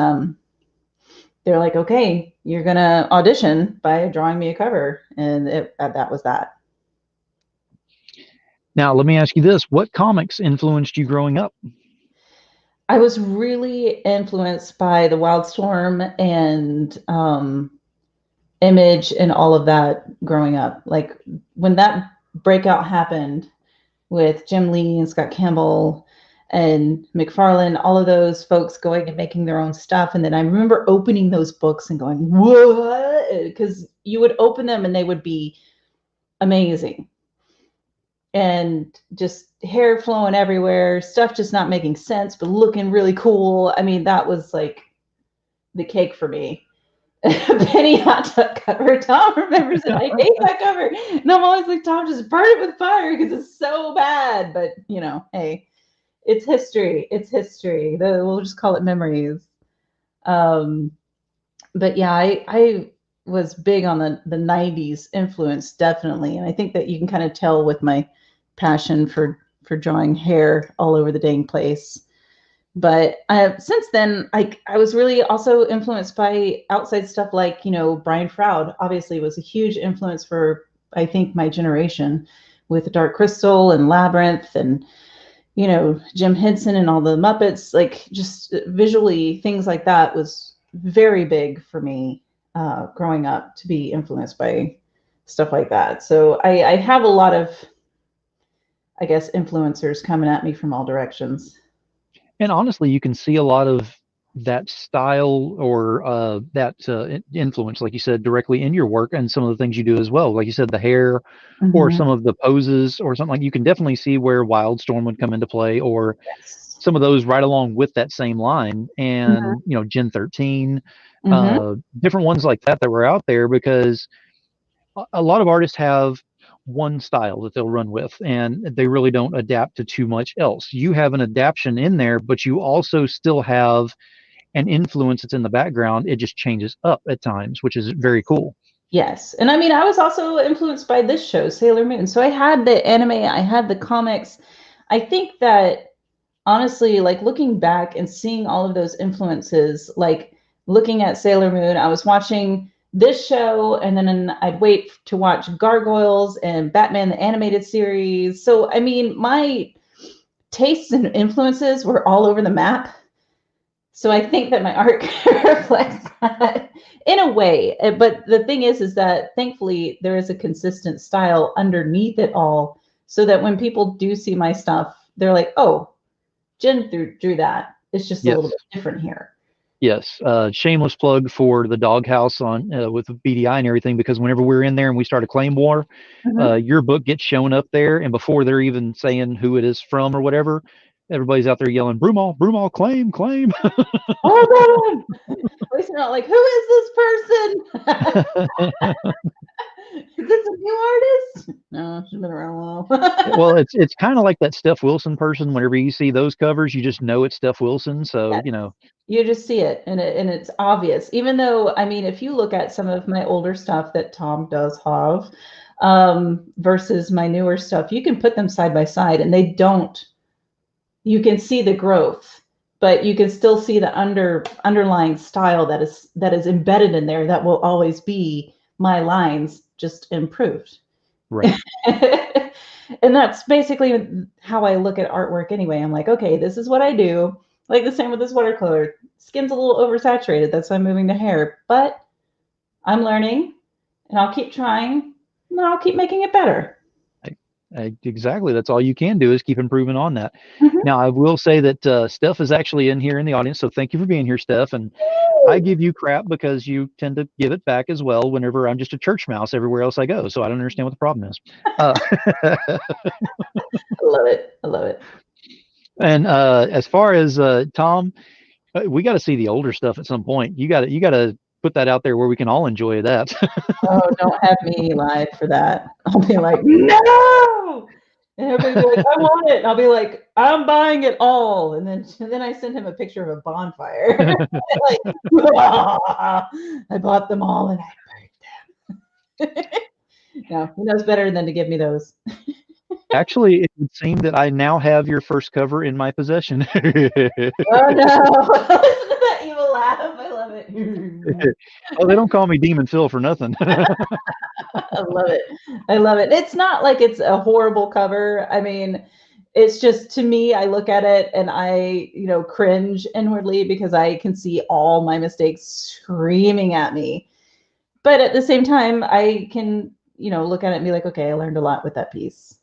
they're like, okay, you're gonna audition by drawing me a cover, and that was that. Now, let me ask you this: what comics influenced you growing up? I was really influenced by the Wildstorm and Image and all of that growing up. Like when that breakout happened with Jim Lee and Scott Campbell and McFarlane, all of those folks going and making their own stuff. And then I remember opening those books and going, what? Because you would open them and they would be amazing. And just hair flowing everywhere, stuff just not making sense, but looking really cool. I mean, that was like the cake for me. Penny hot tub cover. Tom remembers it. I hate that cover. And I'm always like, Tom, just burn it with fire because it's so bad. But, hey, it's history. It's history. We'll just call it memories. But yeah, was big on the 90s influence, definitely. And I think that you can kind of tell with my passion for drawing hair all over the dang place. But since then, I was really also influenced by outside stuff like, Brian Froud obviously was a huge influence for, I think, my generation with Dark Crystal and Labyrinth and, Jim Henson and all the Muppets, like just visually things like that was very big for me growing up to be influenced by stuff like that. So I have a lot of, I guess, influencers coming at me from all directions. And honestly, you can see a lot of that style or that influence, like you said, directly in your work and some of the things you do as well. Like you said, the hair or Mm-hmm. some of the poses or something like you can definitely see where Wildstorm would come into play or Yes. some of those right along with that same line. And, Gen 13, Mm-hmm. different ones like that were out there because a lot of artists have one style that they'll run with and they really don't adapt to too much else. You have an adaptation in there, but you also still have an influence that's in the background. It just changes up at times, which is very cool. Yes. And I mean, I was also influenced by this show, Sailor Moon. So I had the anime, I had the comics. I think that honestly, like looking back and seeing all of those influences, like looking at Sailor Moon, I was watching this show and then I'd wait to watch Gargoyles and Batman the animated series. So I mean, my tastes and influences were all over the map. So I think that my art reflects that in a way. But the thing is that thankfully there is a consistent style underneath it all, so that when people do see my stuff, they're like, "Oh, Jen drew that. It's just a little Yes. bit different here." Yes. Shameless plug for the doghouse on with BDI and everything, because whenever we're in there and we start a claim war, Mm-hmm. your book gets shown up there, and before they're even saying who it is from or whatever, everybody's out there yelling, "Broomall, Broomall, claim, claim." Oh, God. At least you're not like, "Who is this person?" Is this a new artist? No, she's been around a while. Well, it's kind of like that Steph Wilson person. Whenever you see those covers, you just know it's Steph Wilson. So, Yes. You just see it and it's obvious. Even though, I mean, if you look at some of my older stuff that Tom does have, versus my newer stuff, you can put them side by side and they don't, you can see the growth, but you can still see the underlying style that is embedded in there that will always be my lines, just improved. right. And that's basically how I look at artwork anyway. I'm like, okay, this is what I do. Like the same with this watercolor. Skin's a little oversaturated. That's why I'm moving to hair. But I'm learning and I'll keep trying and I'll keep making it better. Exactly. That's all you can do is keep improving on that. Mm-hmm. Now, I will say that Steph is actually in here in the audience. So thank you for being here, Steph. And I give you crap because you tend to give it back as well whenever I'm just a church mouse everywhere else I go. So I don't understand what the problem is. I love it. I love it. And as far as Tom, we got to see the older stuff at some point. You got to put that out there where we can all enjoy that. Oh, don't have me live for that. I'll be like, no. And everybody will be like, I want it. And I'll be like, I'm buying it all. And then I send him a picture of a bonfire. Like, I bought them all and I burned them. No, he knows better than to give me those. Actually, it would seem that I now have your first cover in my possession. Oh no. Listen to that evil laugh. I love it. Oh, they don't call me Demon Phil for nothing. I love it. I love it. It's not like it's a horrible cover. I mean, it's just, to me, I look at it and I, cringe inwardly because I can see all my mistakes screaming at me. But at the same time, I can, look at it and be like, okay, I learned a lot with that piece.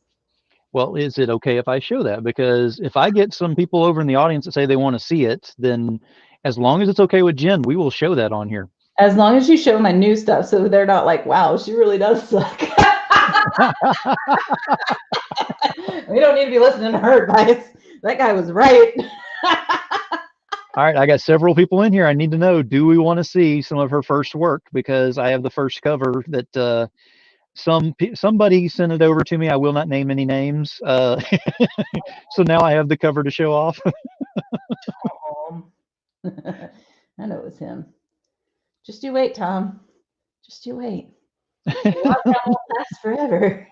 Well, is it okay if I show that? Because if I get some people over in the audience that say they want to see it, then as long as it's okay with Jen, we will show that on here. As long as you show my new stuff so they're not like, wow, she really does suck. We don't need to be listening to her advice. That guy was right. All right, I got several people in here. I need to know, do we want to see some of her first work? Because I have the first cover that somebody sent it over to me. I will not name any names. So now I have the cover to show off. I know it was him. Just you wait, Tom. Just you wait. Lockdown won't last forever.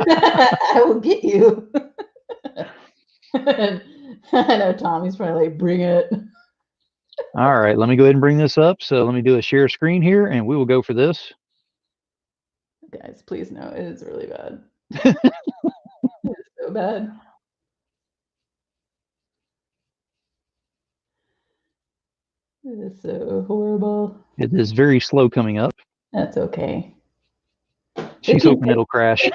I will get you. I know Tommy's probably like, bring it. All right, let me go ahead and bring this up. So let me do a share screen here, and we will go for this. Guys, please know it is really bad. It is so bad. It is so horrible. It is very slow coming up. That's okay. She's hoping it'll crash. It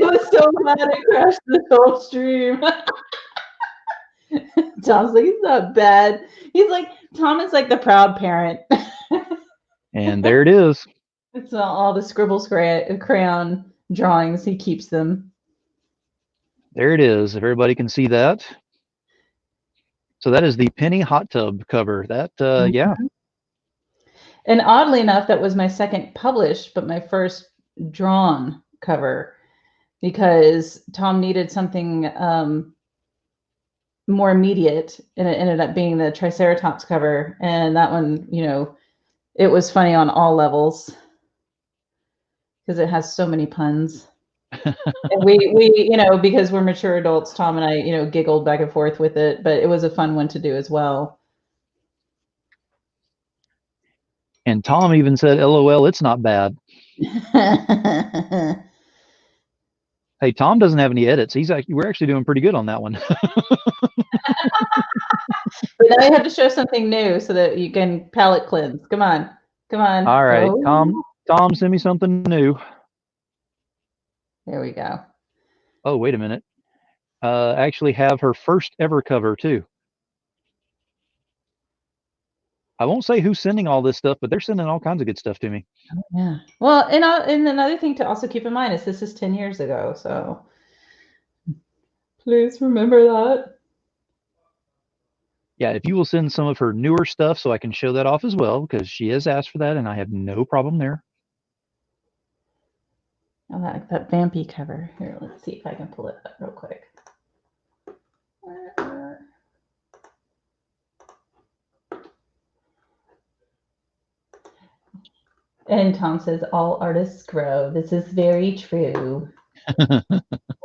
was so bad it crashed the whole stream. Tom's like, it's not bad. He's like, Tom is like the proud parent. And there it is. It's all the scribble crayon drawings. He keeps them. There it is. If everybody can see that. So that is the Penny hot tub cover. That, yeah. And oddly enough, that was my second published, but my first drawn cover, because Tom needed something more immediate, and it ended up being the Triceratops cover. And that one, you know, it was funny on all levels because it has so many puns. And we, you know, because we're mature adults, Tom and I, you know, giggled back and forth with it, but it was a fun one to do as well. And Tom even said, LOL, it's not bad. Hey, Tom doesn't have any edits. We're actually doing pretty good on that one. But now you have to show something new so that you can palette cleanse. Come on. Come on. All right. Tom, send me something new. There we go. Oh, wait a minute. Actually have her first ever cover too. I won't say who's sending all this stuff, but they're sending all kinds of good stuff to me. Oh, yeah. Well, and another thing to also keep in mind is this is 10 years ago. So please remember that. Yeah, if you will send some of her newer stuff so I can show that off as well, because she has asked for that and I have no problem there. I like that vampy cover. Here, let's see if I can pull it up real quick. And Tom says, all artists grow. This is very true.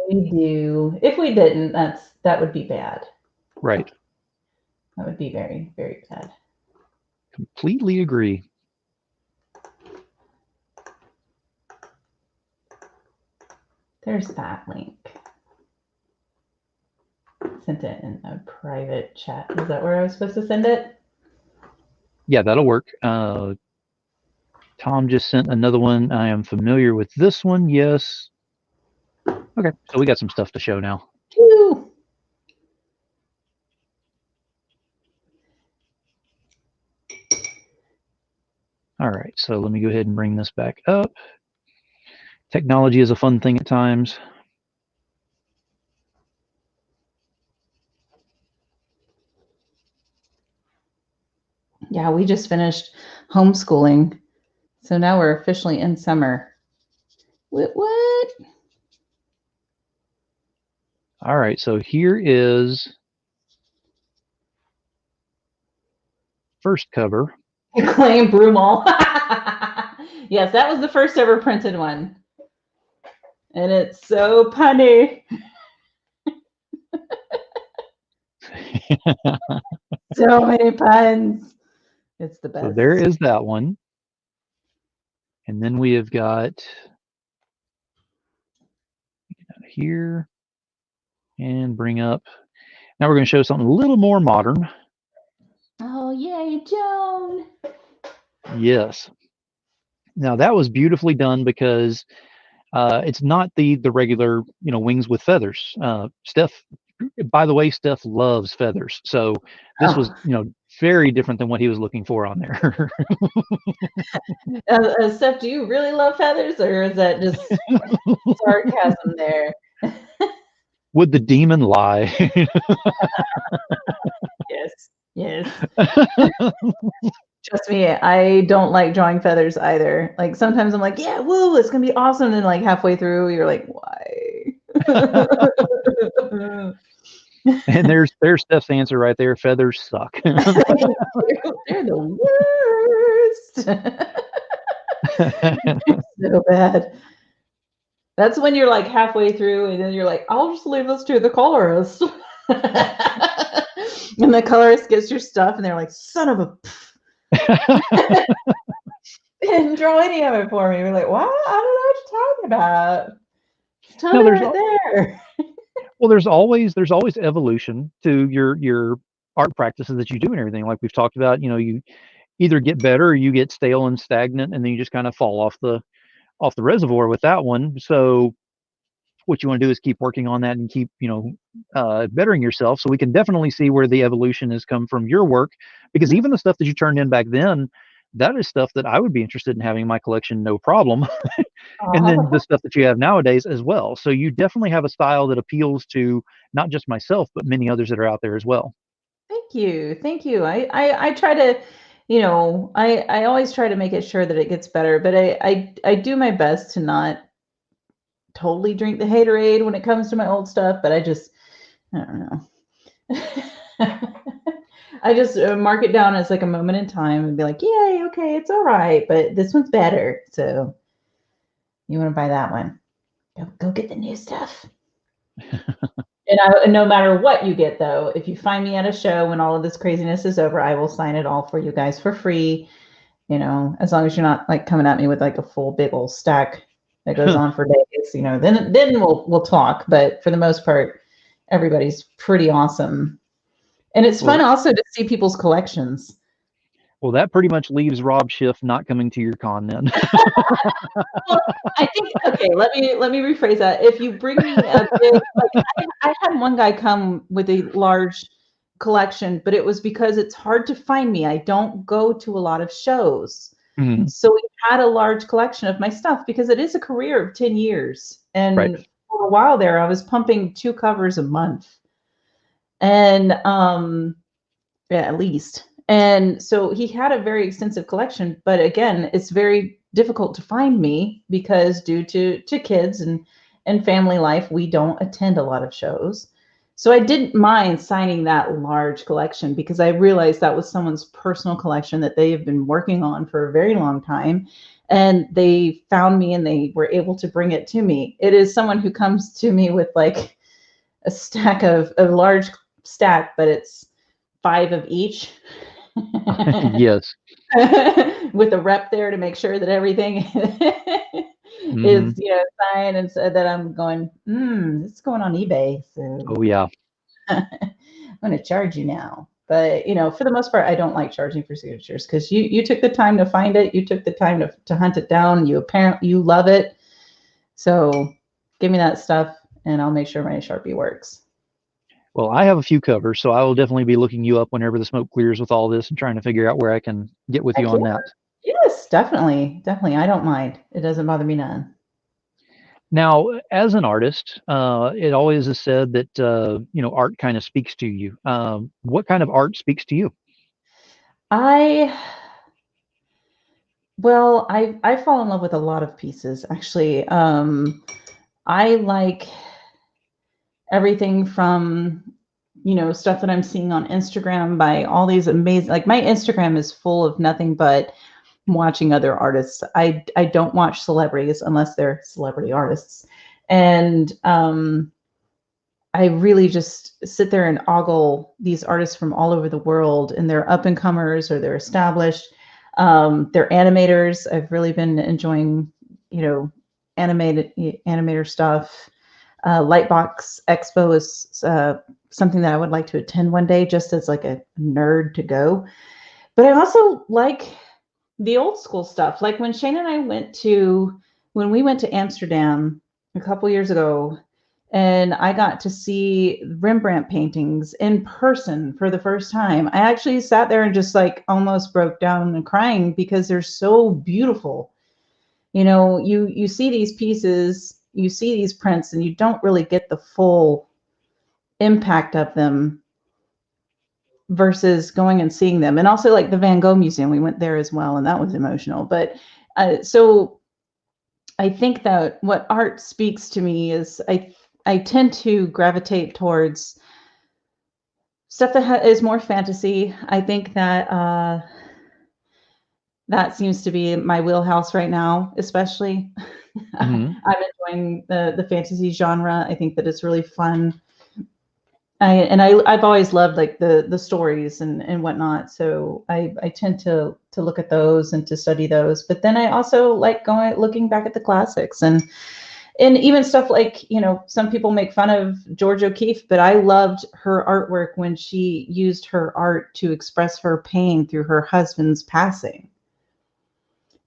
We do. If we didn't, that would be bad. Right. That would be very, very bad. Completely agree. There's that link. Sent it in a private chat. Is that where I was supposed to send it? Yeah, that'll work. Tom just sent another one. I am familiar with this one. Yes. Okay, so we got some stuff to show now. Woo! All right, so let me go ahead and bring this back up. Technology is a fun thing at times. Yeah, we just finished homeschooling. So now we're officially in summer. What? All right, so here is first cover. Jen Broomall. Yes, that was the first ever printed one. And it's so punny. So many puns. It's the best. So there is that one. And then we have got here and bring up. Now we're going to show something a little more modern. Oh, yay, Joan. Yes. Now that was beautifully done because it's not the regular, you know, wings with feathers. Steph, by the way, Steph loves feathers. So this was, you know, very different than what he was looking for on there. Steph, do you really love feathers, or is that just sarcasm there? Would the demon lie? Yes. Trust me, I don't like drawing feathers either. Like sometimes I'm like, yeah, woo, it's gonna be awesome. And then like halfway through, you're like, why? And there's Steph's answer right there. Feathers suck. They're the worst. artist. So bad. That's when you're like halfway through, and then you're like, I'll just leave this to the colorist. And the colorist gets your stuff, and they're like, son of a. Didn't draw any of it for me. We're like, what? I don't know what you're talking about. Tell No, me there's right there. well, there's always evolution to your art practices that you do and everything. Like we've talked about, you either get better or you get stale and stagnant, and then you just kind of fall off the reservoir with that one. So what you want to do is keep working on that and keep bettering yourself. So we can definitely see where the evolution has come from your work, because even the stuff that you turned in back then, that is stuff that I would be interested in having in my collection, no problem. And then the stuff that you have nowadays as well. So you definitely have a style that appeals to not just myself, but many others that are out there as well. Thank you. Thank you. I try to, I always try to make it sure that it gets better, but I do my best to not totally drink the haterade when it comes to my old stuff, but I don't know. I just mark it down as like a moment in time and be like, yay, okay, it's all right, but this one's better. So you want to buy that one? Go get the new stuff. And no matter what you get, though, if you find me at a show when all of this craziness is over, I will sign it all for you guys for free. As long as you're not like coming at me with like a full big old stack that goes on for days, then we'll talk. But for the most part, everybody's pretty awesome. And it's fun Well, also to see people's collections. well, that pretty much leaves Rob Schiff not coming to your con then. Well, I think okay, let me rephrase that. If you bring me a big like I had one guy come with a large collection, but it was because it's hard to find me. I don't go to a lot of shows. Mhm. So we had a large collection of my stuff because it is a career of 10 years. Right. And for a while there, I was pumping 2 covers a month. And yeah, at least. And so he had a very extensive collection, but again, it's very difficult to find me because due to kids and family life, we don't attend a lot of shows. So I didn't mind signing that large collection because I realized that was someone's personal collection that they have been working on for a very long time. And they found me and they were able to bring it to me. It is someone who comes to me with like a large stack, but it's 5 of each. Yes. With a rep there to make sure that everything is Hmm. signed, and so that I'm going, this is going on eBay, so Oh yeah. I'm going to charge you now. But for the most part, I don't like charging for signatures because you took the time to find it, you took the time to hunt it down, you love it, so give me that stuff, and I'll make sure my Sharpie works. Well, I have a few covers, so I will definitely be looking you up whenever the smoke clears with all this and trying to figure out where I can get with you Heck on yeah. that. Yes, definitely, definitely. I don't mind. It doesn't bother me none. Now, as an artist, it always is said that art kind of speaks to you. What kind of art speaks to you? I Well, I fall in love with a lot of pieces actually. I like everything from stuff that I'm seeing on Instagram by all these amazing, like my Instagram is full of nothing but watching other artists. I don't watch celebrities unless they're celebrity artists. And I really just sit there and ogle these artists from all over the world, and they're up and comers or they're established. They're animators. I've really been enjoying, animator stuff. Lightbox Expo is something that I would like to attend one day, just as like a nerd to go. But I also like the old school stuff. Like when Shane and I when we went to Amsterdam a couple years ago, and I got to see Rembrandt paintings in person for the first time. I actually sat there and just like almost broke down and crying because they're so beautiful. You see these pieces, you see these prints, and you don't really get the full impact of them versus going and seeing them. And also like the Van Gogh Museum, we went there as well, and that was emotional. But so I think that what art speaks to me is I tend to gravitate towards stuff that is more fantasy. I think that that seems to be my wheelhouse right now, especially. Hmm. I'm enjoying the fantasy genre. I think that it's really fun. I've always loved like the stories and whatnot. So I tend to look at those and to study those. But then I also like looking back at the classics and even stuff like, some people make fun of George O'Keeffe, but I loved her artwork when she used her art to express her pain through her husband's passing.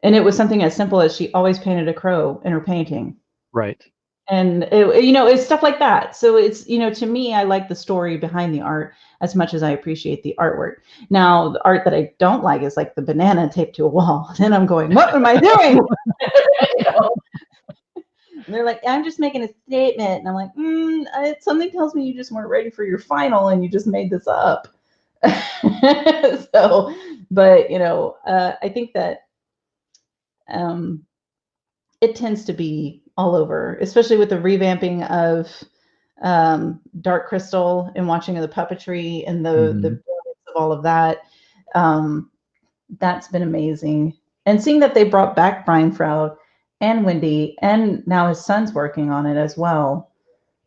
And it was something as simple as she always painted a crow in her painting. Right. And it's stuff like that. So it's, to me, I like the story behind the art as much as I appreciate the artwork. Now, the art that I don't like is like the banana taped to a wall. Then I'm going, what am I doing? And they're like, I'm just making a statement. And I'm like, something tells me you just weren't ready for your final and you just made this up. So, but I think that it tends to be all over, especially with the revamping of Dark Crystal and watching the puppetry and the brilliance of all of that. That's been amazing. And seeing that they brought back Brian Froud and Wendy, and now his son's working on it as well.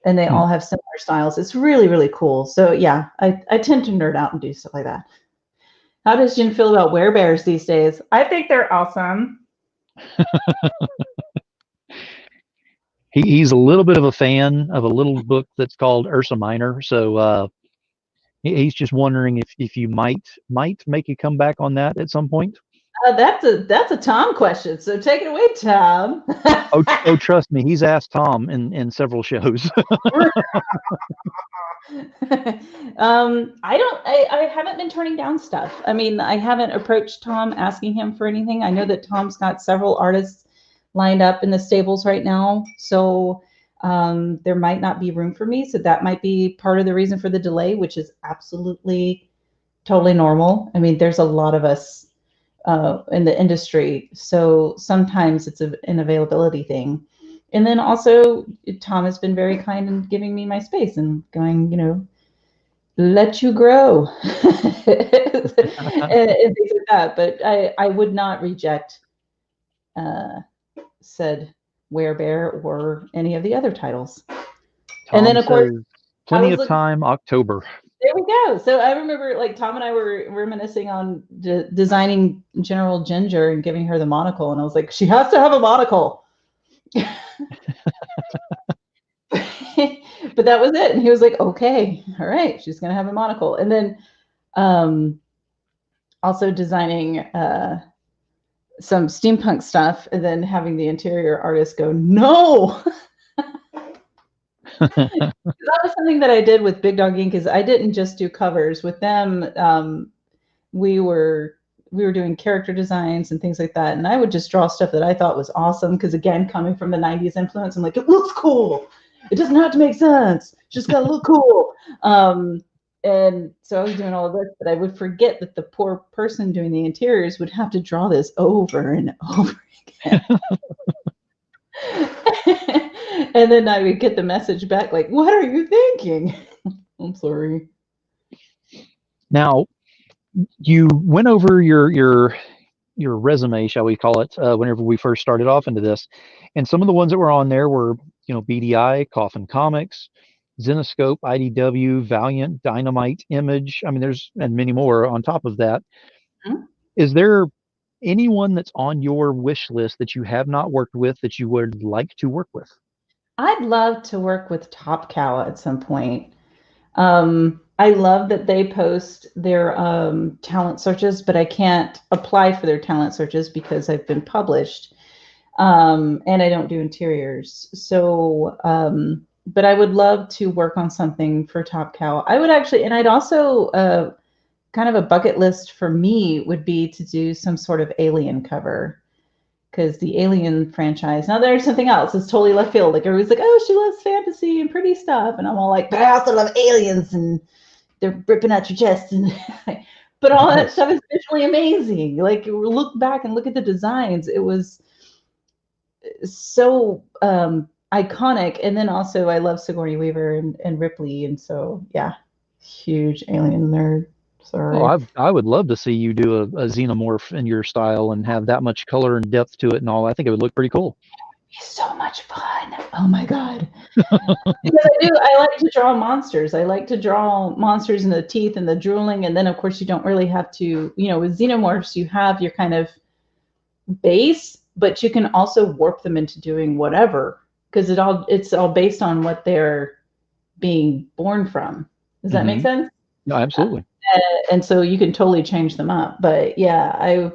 And they all have similar styles. It's really, really cool. So yeah, I tend to nerd out and do stuff like that. How does Jen feel about werebears these days? I think they're awesome. He's a little bit of a fan of a little book that's called Ursa Minor. So he's just wondering if you might make a comeback on that at some point. That's a Tom question. So take it away, Tom. Oh, trust me, he's asked Tom in several shows. I haven't been turning down stuff. I mean, I haven't approached Tom asking him for anything. I know that Tom's got several artists lined up in the stables right now. So there might not be room for me. So that might be part of the reason for the delay, which is absolutely totally normal. I mean, there's a lot of us in the industry. So sometimes it's an availability thing. And then also, Tom has been very kind in giving me my space and going, let you grow and things like that. But I would not reject said Werebear or any of the other titles. Tom and then, of course, plenty of time, October. There we go. So I remember like Tom and I were reminiscing on designing General Ginger and giving her the monocle. And I was like, she has to have a monocle. But that was it. And he was like, okay, all right, she's going to have a monocle. And then also designing some steampunk stuff and then having the interior artist go, no. That was something that I did with Big Dog Ink. Is I didn't just do covers with them. We were doing character designs and things like that, and I would just draw stuff that I thought was awesome. Because again, coming from the '90s influence, I'm like, it looks cool. It doesn't have to make sense. It's just gotta look cool. And so I was doing all of this, but I would forget that the poor person doing the interiors would have to draw this over and over again. And then I would get the message back like, what are you thinking? I'm sorry. Now, you went over your resume, shall we call it, whenever we first started off into this. And some of the ones that were on there were, BDI, Coffin Comics, Zenoscope, IDW, Valiant, Dynamite, Image. I mean, and many more on top of that. Mm-hmm. Is there anyone that's on your wish list that you have not worked with that you would like to work with? I'd love to work with Top Cow at some point. I love that they post their talent searches, but I can't apply for their talent searches because I've been published, and I don't do interiors. So, but I would love to work on something for Top Cow. I would actually, and I'd also, kind of a bucket list for me would be to do some sort of Alien cover. Because the Alien franchise, now there's something else. It's totally left field. Like everybody's like, oh, she loves fantasy and pretty stuff. And I'm all like, but I also love aliens and they're ripping out your chest. And but all that stuff is visually amazing. Like look back and look at the designs. It was so iconic. And then also I love Sigourney Weaver and Ripley. And so, yeah, huge Alien nerd. Oh, Sorry. I would love to see you do a xenomorph in your style and have that much color and depth to it and all. I think it would look pretty cool. It's so much fun. Oh my God. Because I like to draw monsters. I like to draw monsters in the teeth and the drooling. And then, of course, you don't really have to, with xenomorphs, you have your kind of base, but you can also warp them into doing whatever because it's all based on what they're being born from. Does that make sense? No, absolutely. And so you can totally change them up. But yeah,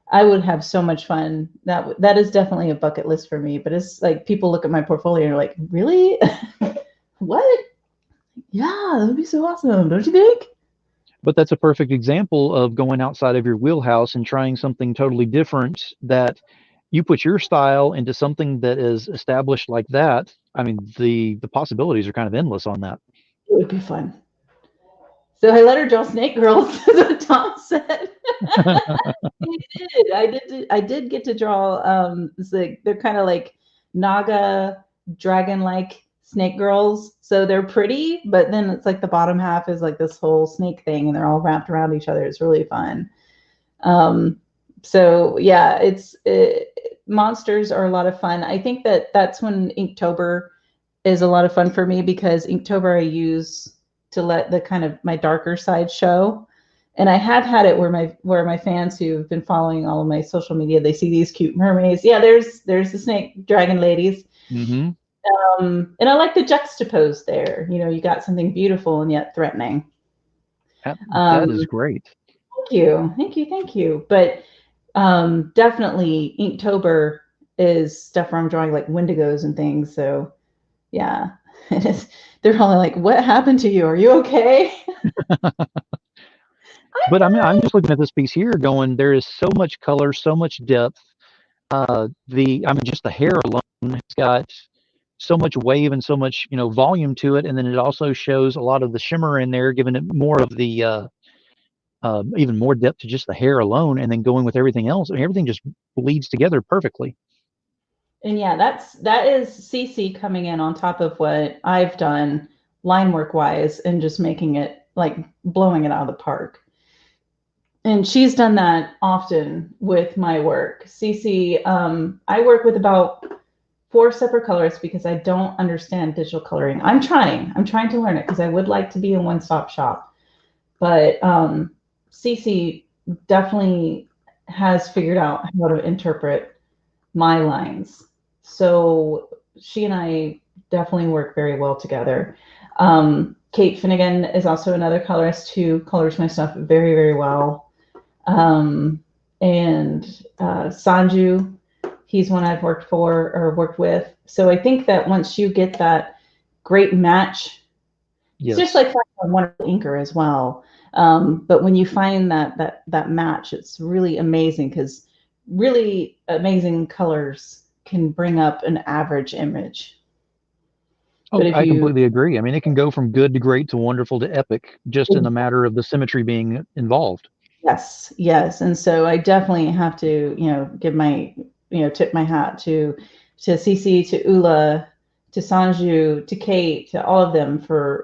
I would have so much fun. That is definitely a bucket list for me. But it's like people look at my portfolio and are like, really? What? Yeah, that would be so awesome, don't you think? But that's a perfect example of going outside of your wheelhouse and trying something totally different that you put your style into something that is established like that. I mean, the possibilities are kind of endless on that. It would be fun. So I let her draw snake girls, as what Tom said. He did. I did get to draw. It's like they're kind of like naga dragon-like snake girls. So they're pretty, but then it's like the bottom half is like this whole snake thing, and they're all wrapped around each other. It's really fun. Um, so yeah, monsters are a lot of fun. I think that's when Inktober is a lot of fun for me because Inktober I use to let the kind of my darker side show. And I have had it where my fans who've been following all of my social media, they see these cute mermaids. Yeah, there's the snake dragon ladies. Mm-hmm. And I like the juxtapose there. You got something beautiful and yet threatening. That is Um, great. thank you. But definitely Inktober is stuff where I'm drawing like Wendigos and things. So yeah, they're probably like, "What happened to you? Are you okay?" But I mean, I'm just looking at this piece here, going, there is so much color, so much depth. I mean, just the hair alone has got so much wave and so much, volume to it, and then it also shows a lot of the shimmer in there, giving it more of the even more depth to just the hair alone, and then going with everything else. I mean, everything just bleeds together perfectly. And yeah, that is CC coming in on top of what I've done line work wise and just making it like blowing it out of the park. And she's done that often with my work. CC, I work with about 4 separate colorists because I don't understand digital coloring. I'm trying to learn it because I would like to be a one-stop shop. But CC definitely has figured out how to interpret my lines. So she and I definitely work very well together. Kate Finnegan is also another colorist who colors my stuff very, very well. And Sanju, he's one I've worked for or worked with. So I think that once you get that great match, Yes. it's just like a wonderful inker as well. But when you find that match, it's really amazing because really amazing colors can bring up an average image. Oh, But if I you, completely agree. I mean, it can go from good to great to wonderful to epic just in a matter of the symmetry being involved. yes. And so I definitely have to, give my, tip my hat to Cece, to Ula, to Sanju, to Kate, to all of them for,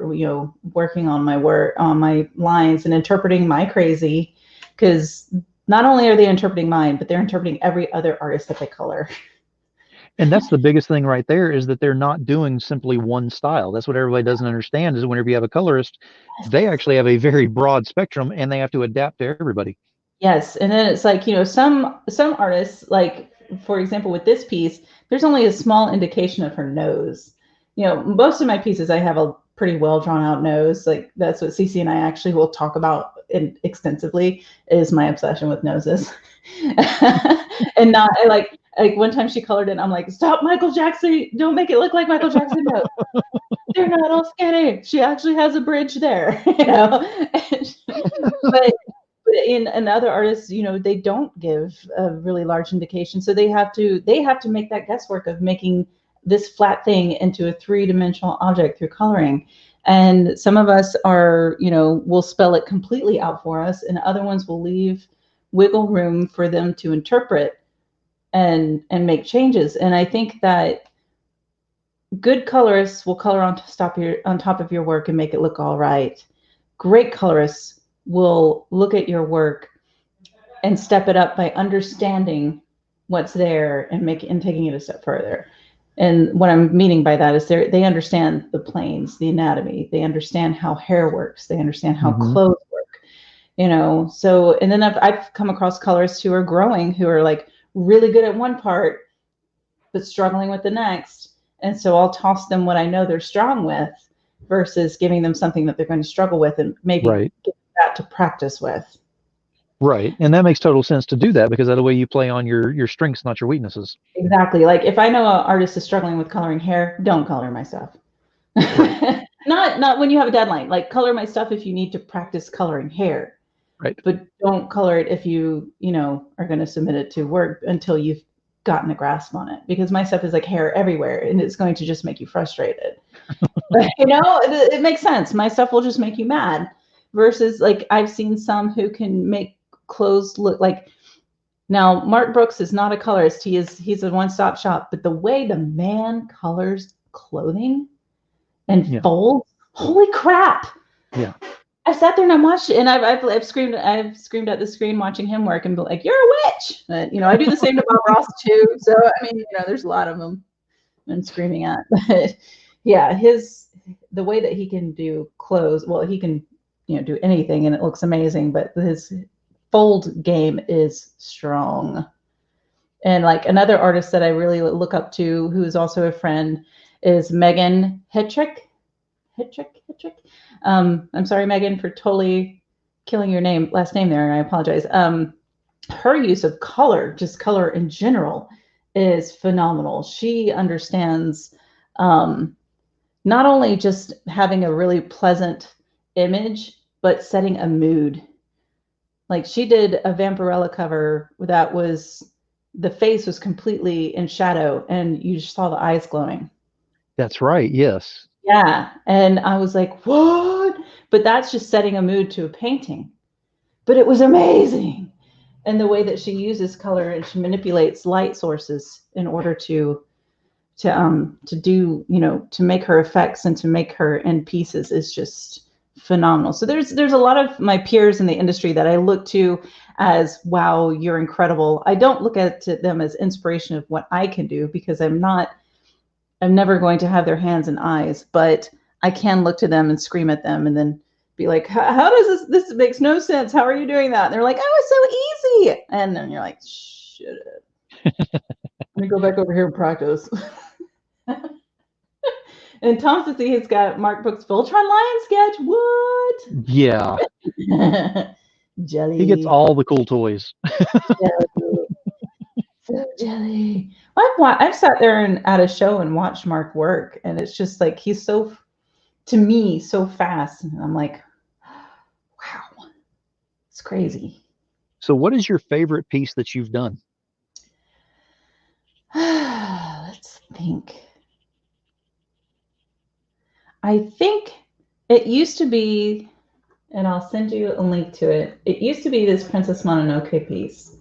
working on my work, on my lines and interpreting my crazy. Because not only are they interpreting mine, but they're interpreting every other artist that they color. And that's the biggest thing right there, is that they're not doing simply one style. That's what everybody doesn't understand, is whenever you have a colorist, they actually have a very broad spectrum and they have to adapt to everybody. Yes, and then it's like, some artists, like for example with this piece, there's only a small indication of her nose. Most of my pieces I have a pretty well drawn out nose. Like that's what Cece and I actually will talk about extensively, is my obsession with noses. And not like one time she colored it and I'm like, "Stop, Michael Jackson, don't make it look like Michael Jackson nose. They're not all skinny. She actually has a bridge there." But in other artists, they don't give a really large indication, so they have to make that guesswork of making this flat thing into a three-dimensional object through coloring. And some of us are, will spell it completely out for us, and other ones will leave wiggle room for them to interpret and make changes. And I think that good colorists will color on top of your work and make it look all right. Great colorists will look at your work and step it up by understanding what's there and taking it a step further. And what I'm meaning by that is they understand the planes, the anatomy, they understand how hair works, they understand how clothes work, So, and then I've come across colorists who are growing, who are like really good at one part, but struggling with the next. And so I'll toss them what I know they're strong with versus giving them something that they're going to struggle with and maybe get that to practice with. Right. And that makes total sense to do that, because that way you play on your strengths, not your weaknesses. Exactly. Like if I know an artist is struggling with coloring hair, don't color my stuff. Right. not when you have a deadline. Like color my stuff if you need to practice coloring hair. Right. But don't color it if you are going to submit it to work until you've gotten a grasp on it, because my stuff is like hair everywhere and it's going to just make you frustrated. But, it makes sense. My stuff will just make you mad, versus like I've seen some who can make clothes look like. Now, Mark Brooks is not a colorist. He's a one-stop shop, but the way the man colors clothing and folds, holy crap. Yeah. I sat there and I watched it, and I've screamed at the screen watching him work and be like, "You're a witch!" I do the same to Bob Ross too. So I mean, there's a lot of them I'm screaming at. But yeah, the way that he can do clothes, well, he can do anything and it looks amazing, but his fold game is strong. And like another artist that I really look up to, who is also a friend, is Megan Hetrick. Hetrick. I'm sorry, Megan, for totally killing your last name there. I apologize. Her use of color, just color in general, is phenomenal. She understands not only just having a really pleasant image, but setting a mood. Like she did a Vampirella cover that the face was completely in shadow and you just saw the eyes glowing. That's right. Yes. Yeah. And I was like, what? But that's just setting a mood to a painting. But it was amazing. And the way that she uses color and she manipulates light sources in order to do, to make her effects and to make her end pieces is just phenomenal. So there's a lot of my peers in the industry that I look to as, wow, you're incredible. I don't look at them as inspiration of what I can do, because I'm never going to have their hands and eyes, but I can look to them and scream at them and then be like, how does this makes no sense. How are you doing that? And they're like, oh, it's so easy. And then you're like, shut up. Let me go back over here and practice. And Tom says he's got Mark Brooks' Voltron Lion sketch. What? Yeah. Jelly. He gets all the cool toys. Jelly. So jelly. I've sat there and at a show and watched Mark work, and it's just like he's so, to me, so fast. And I'm like, wow, it's crazy. So what is your favorite piece that you've done? Let's think. I think it used to be, and I'll send you a link to it. It used to be this Princess Mononoke piece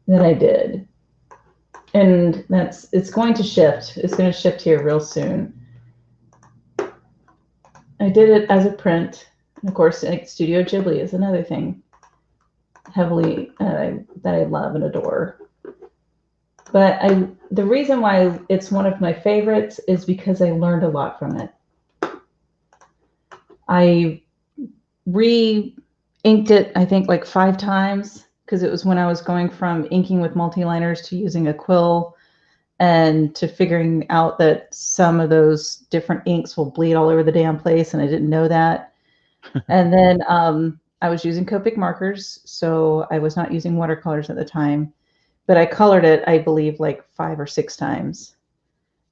that I did. And it's going to shift. It's going to shift here real soon. I did it as a print. And of course, Studio Ghibli is another thing heavily that I love and adore. But the reason why it's one of my favorites is because I learned a lot from it. I re-inked it, I think, like 5 times, because it was when I was going from inking with multi-liners to using a quill, and to figuring out that some of those different inks will bleed all over the damn place, and I didn't know that. And then I was using Copic markers, so I was not using watercolors at the time, but I colored it, I believe, like 5 or 6 times.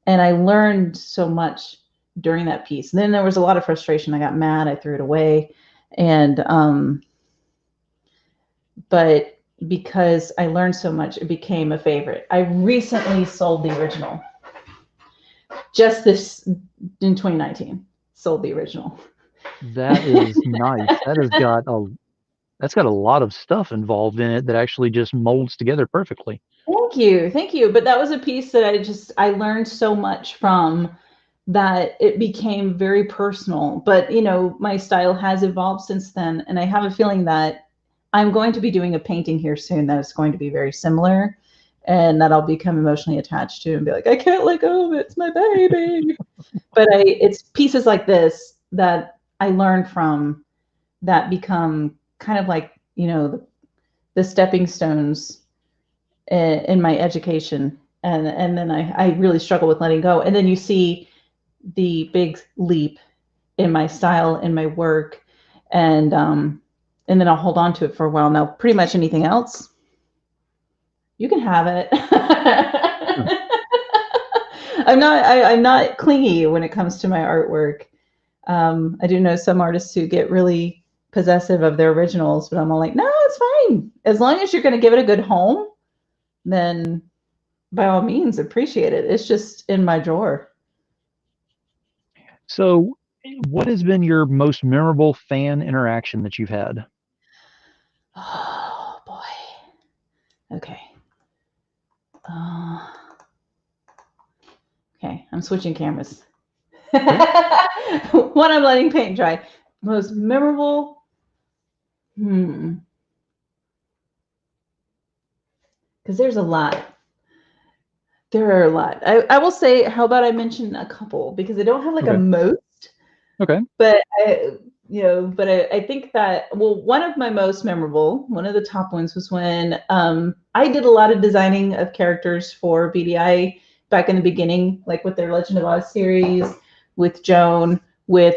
And I learned so much during that piece. And then there was a lot of frustration. I got mad, I threw it away. And but because I learned so much, it became a favorite. I recently sold the original. Just this in 2019, sold the original. That is nice. That's got a lot of stuff involved in it that actually just molds together perfectly. Thank you. But that was a piece that I learned so much from that it became very personal. But, you know, my style has evolved since then. And I have a feeling that I'm going to be doing a painting here soon that is going to be very similar and that I'll become emotionally attached to and be like, I can't let go of it. It's my baby. But it's pieces like this that I learned from that become kind of like, you know, the stepping stones in my education. And then I really struggle with letting go. And then you see the big leap in my style, in my work, and then I'll hold on to it for a while. Now, pretty much anything else, you can have it. I'm not clingy when it comes to my artwork. I do know some artists who get really possessive of their originals, but I'm all like, no, it's fine. As long as you're going to give it a good home, then by all means, appreciate it. It's just in my drawer. So, what has been your most memorable fan interaction that you've had? Oh boy. Okay. Okay, I'm switching cameras. One, I'm letting paint dry. Most memorable. Because there's a lot. There are a lot. I will say, how about I mention a couple because I don't have like a most. Okay. But I think that, well, one of my most memorable, one of the top ones was when I did a lot of designing of characters for BDI back in the beginning, like with their Legend of Oz series, with Joan, with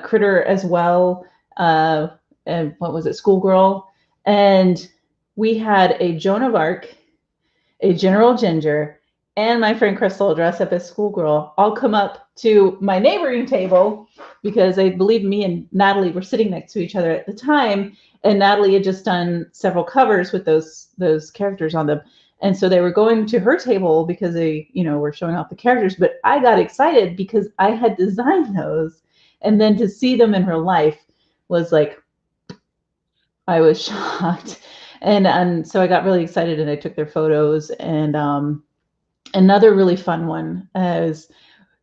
Critter as well, and what was it, Schoolgirl, and we had a Joan of Arc, a General Ginger, and my friend Crystal dressed up as Schoolgirl all come up to my neighboring table because I believe me and Natalie were sitting next to each other at the time, and Natalie had just done several covers with those characters on them. And so they were going to her table because they, were showing off the characters. But I got excited because I had designed those. And then to see them in real life was like, I was shocked. And so I got really excited and I took their photos. And another really fun one is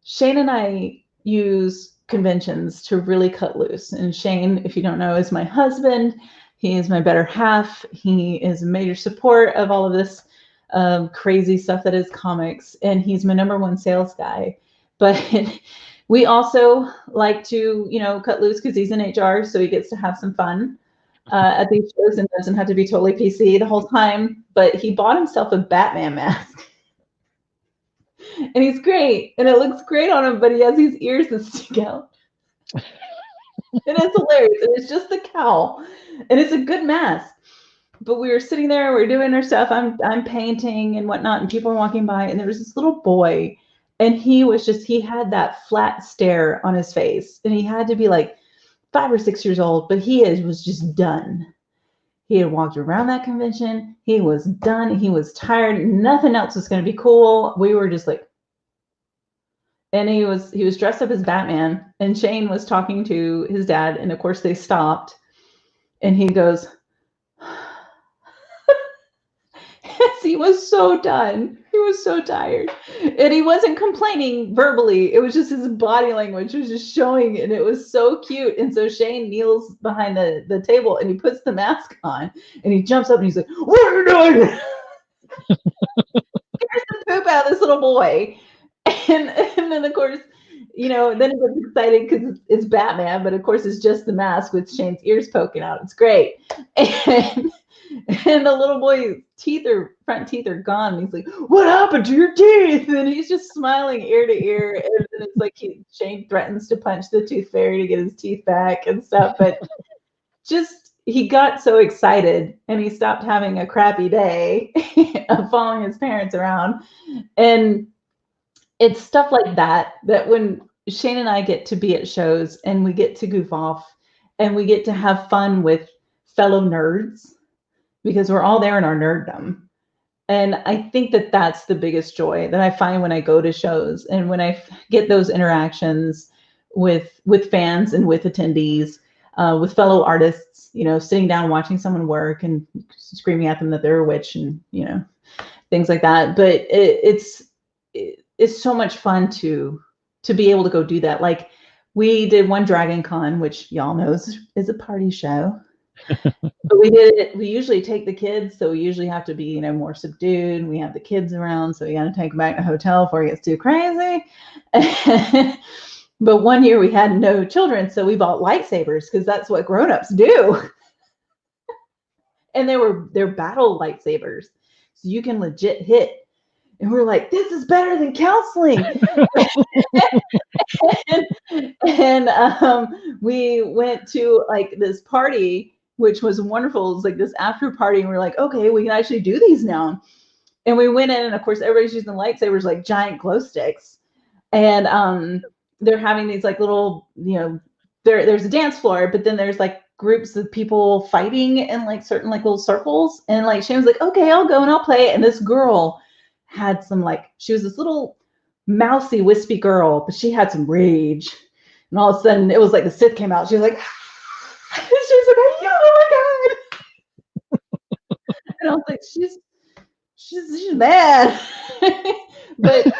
Shane and I use conventions to really cut loose. And Shane, if you don't know, is my husband. He is my better half. He is a major support of all of this crazy stuff that is comics. And he's my number one sales guy. But we also like to, cut loose because he's in HR, so he gets to have some fun at these shows and doesn't have to be totally PC the whole time. But he bought himself a Batman mask. And he's great, and it looks great on him, but he has these ears that stick out. And it's hilarious, and it's just the cowl, and it's a good mask. But we were sitting there, we were doing our stuff, I'm painting and whatnot, and people were walking by, and there was this little boy, and he had that flat stare on his face, and he had to be like 5 or 6 years old, but was just done. He had walked around that convention. He was done. He was tired. Nothing else was going to be cool. We were just like, and he was dressed up as Batman. And Shane was talking to his dad, and of course they stopped. And he goes, he was so done. He was so tired, and he wasn't complaining verbally. It was just his body language was just showing, and it was so cute. And so Shane kneels behind the table, and he puts the mask on, and he jumps up, and he's like, "What are you doing?" Here's the poop out of this little boy, and then of course, then he gets excited because it's Batman, but of course it's just the mask with Shane's ears poking out. It's great, and the little boy's front teeth are gone. And he's like, "What happened to your teeth?" And he's just smiling ear to ear. And then it's like Shane threatens to punch the tooth fairy to get his teeth back and stuff. But he got so excited, and he stopped having a crappy day of following his parents around. And it's stuff like that when Shane and I get to be at shows and we get to goof off and we get to have fun with fellow nerds, because we're all there in our nerddom. And I think that that's the biggest joy that I find when I go to shows and when I get those interactions with fans and with attendees, with fellow artists, sitting down watching someone work and screaming at them that they're a witch and, things like that. But it's so much fun to be able to go do that. Like we did one Dragon Con, which y'all knows is a party show. But we did it. We usually take the kids, so we usually have to be, you know, more subdued. We have the kids around, so we got to take them back to the hotel before it gets too crazy. But one year we had no children, so we bought lightsabers because that's what grown-ups do. And they're battle lightsabers, so you can legit hit. And we're like, this is better than counseling. and we went to like this party, which was wonderful. It was like this after party, and we're like, okay, we can actually do these now. And we went in, and of course, everybody's using lightsabers like giant glow sticks. And they're having these like little, you know, there's a dance floor, but then there's like groups of people fighting in like certain like little circles. And like Shane was like, okay, I'll go and I'll play. And this girl had some like, she was this little mousy, wispy girl, but she had some rage. And all of a sudden, it was like the Sith came out. She was like, she was like, oh my god! And I was like, she's mad. But then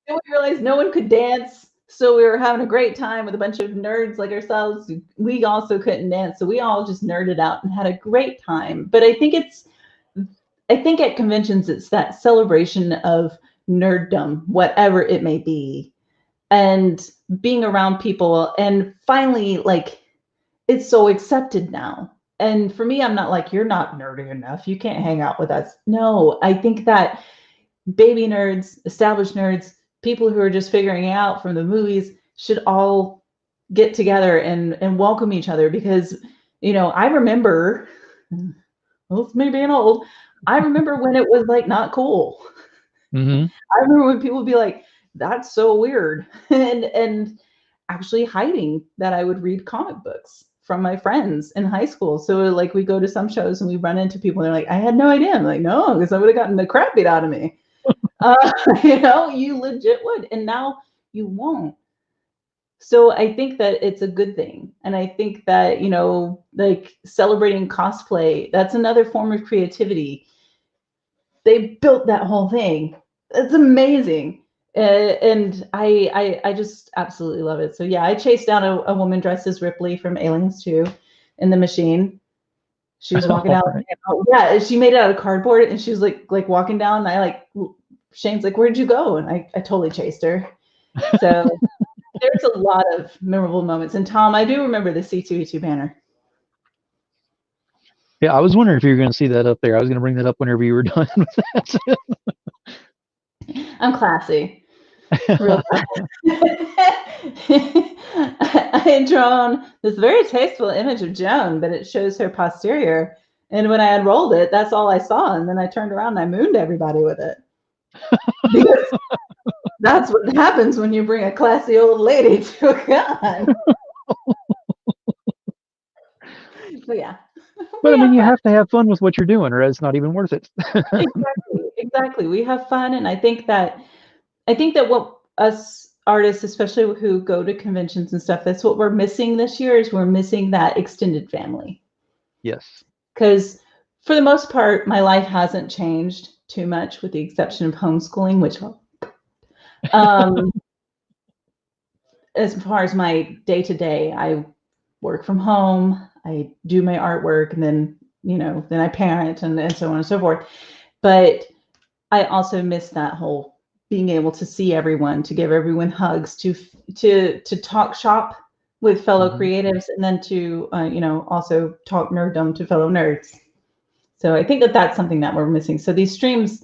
we realized no one could dance, so we were having a great time with a bunch of nerds like ourselves. We also couldn't dance, so we all just nerded out and had a great time. But I think at conventions, it's that celebration of nerddom, whatever it may be, and being around people. And finally, like, it's so accepted now. And for me, I'm not like, you're not nerdy enough, you can't hang out with us. No, I think that baby nerds, established nerds, people who are just figuring it out from the movies should all get together and welcome each other. Because, you know, I remember, well, it's me being old, I remember when it was like not cool. Mm-hmm. I remember when people would be like, that's so weird. and actually hiding that I would read comic books from my friends in high school. So like we go to some shows and we run into people and they're like, I had no idea. I'm like, no, because I would have gotten the crap beat out of me. You know, you legit would. And now you won't. So I think that it's a good thing. And I think that, you know, like celebrating cosplay, that's another form of creativity. They built that whole thing. It's amazing. And I just absolutely love it. So yeah, I chased down a woman dressed as Ripley from Aliens 2 in the machine. She was walking out. Yeah, she made it out of cardboard, and she was like walking down. And I like, Shane's like, where'd you go? And I totally chased her. So there's a lot of memorable moments. And Tom, I do remember the C2E2 banner. Yeah, I was wondering if you were going to see that up there. I was going to bring that up whenever you were done with that. I'm classy. Real classy. I had drawn this very tasteful image of Joan, but it shows her posterior. And when I had rolled it, that's all I saw. And then I turned around and I mooned everybody with it. Because that's what happens when you bring a classy old lady to a con. So yeah. But I mean, you have to have fun with what you're doing, or it's not even worth it. Exactly. We have fun, and I think that what us artists, especially who go to conventions and stuff, that's what we're missing this year. Is we're missing that extended family. Yes. Because for the most part, my life hasn't changed too much, with the exception of homeschooling, which, as far as my day to day, I work from home. I do my artwork, and then, you know, then I parent and so on and so forth. But I also miss that whole being able to see everyone, to give everyone hugs, to talk shop with fellow creatives, and then to, you know, also talk nerddom to fellow nerds. So I think that that's something that we're missing. So these streams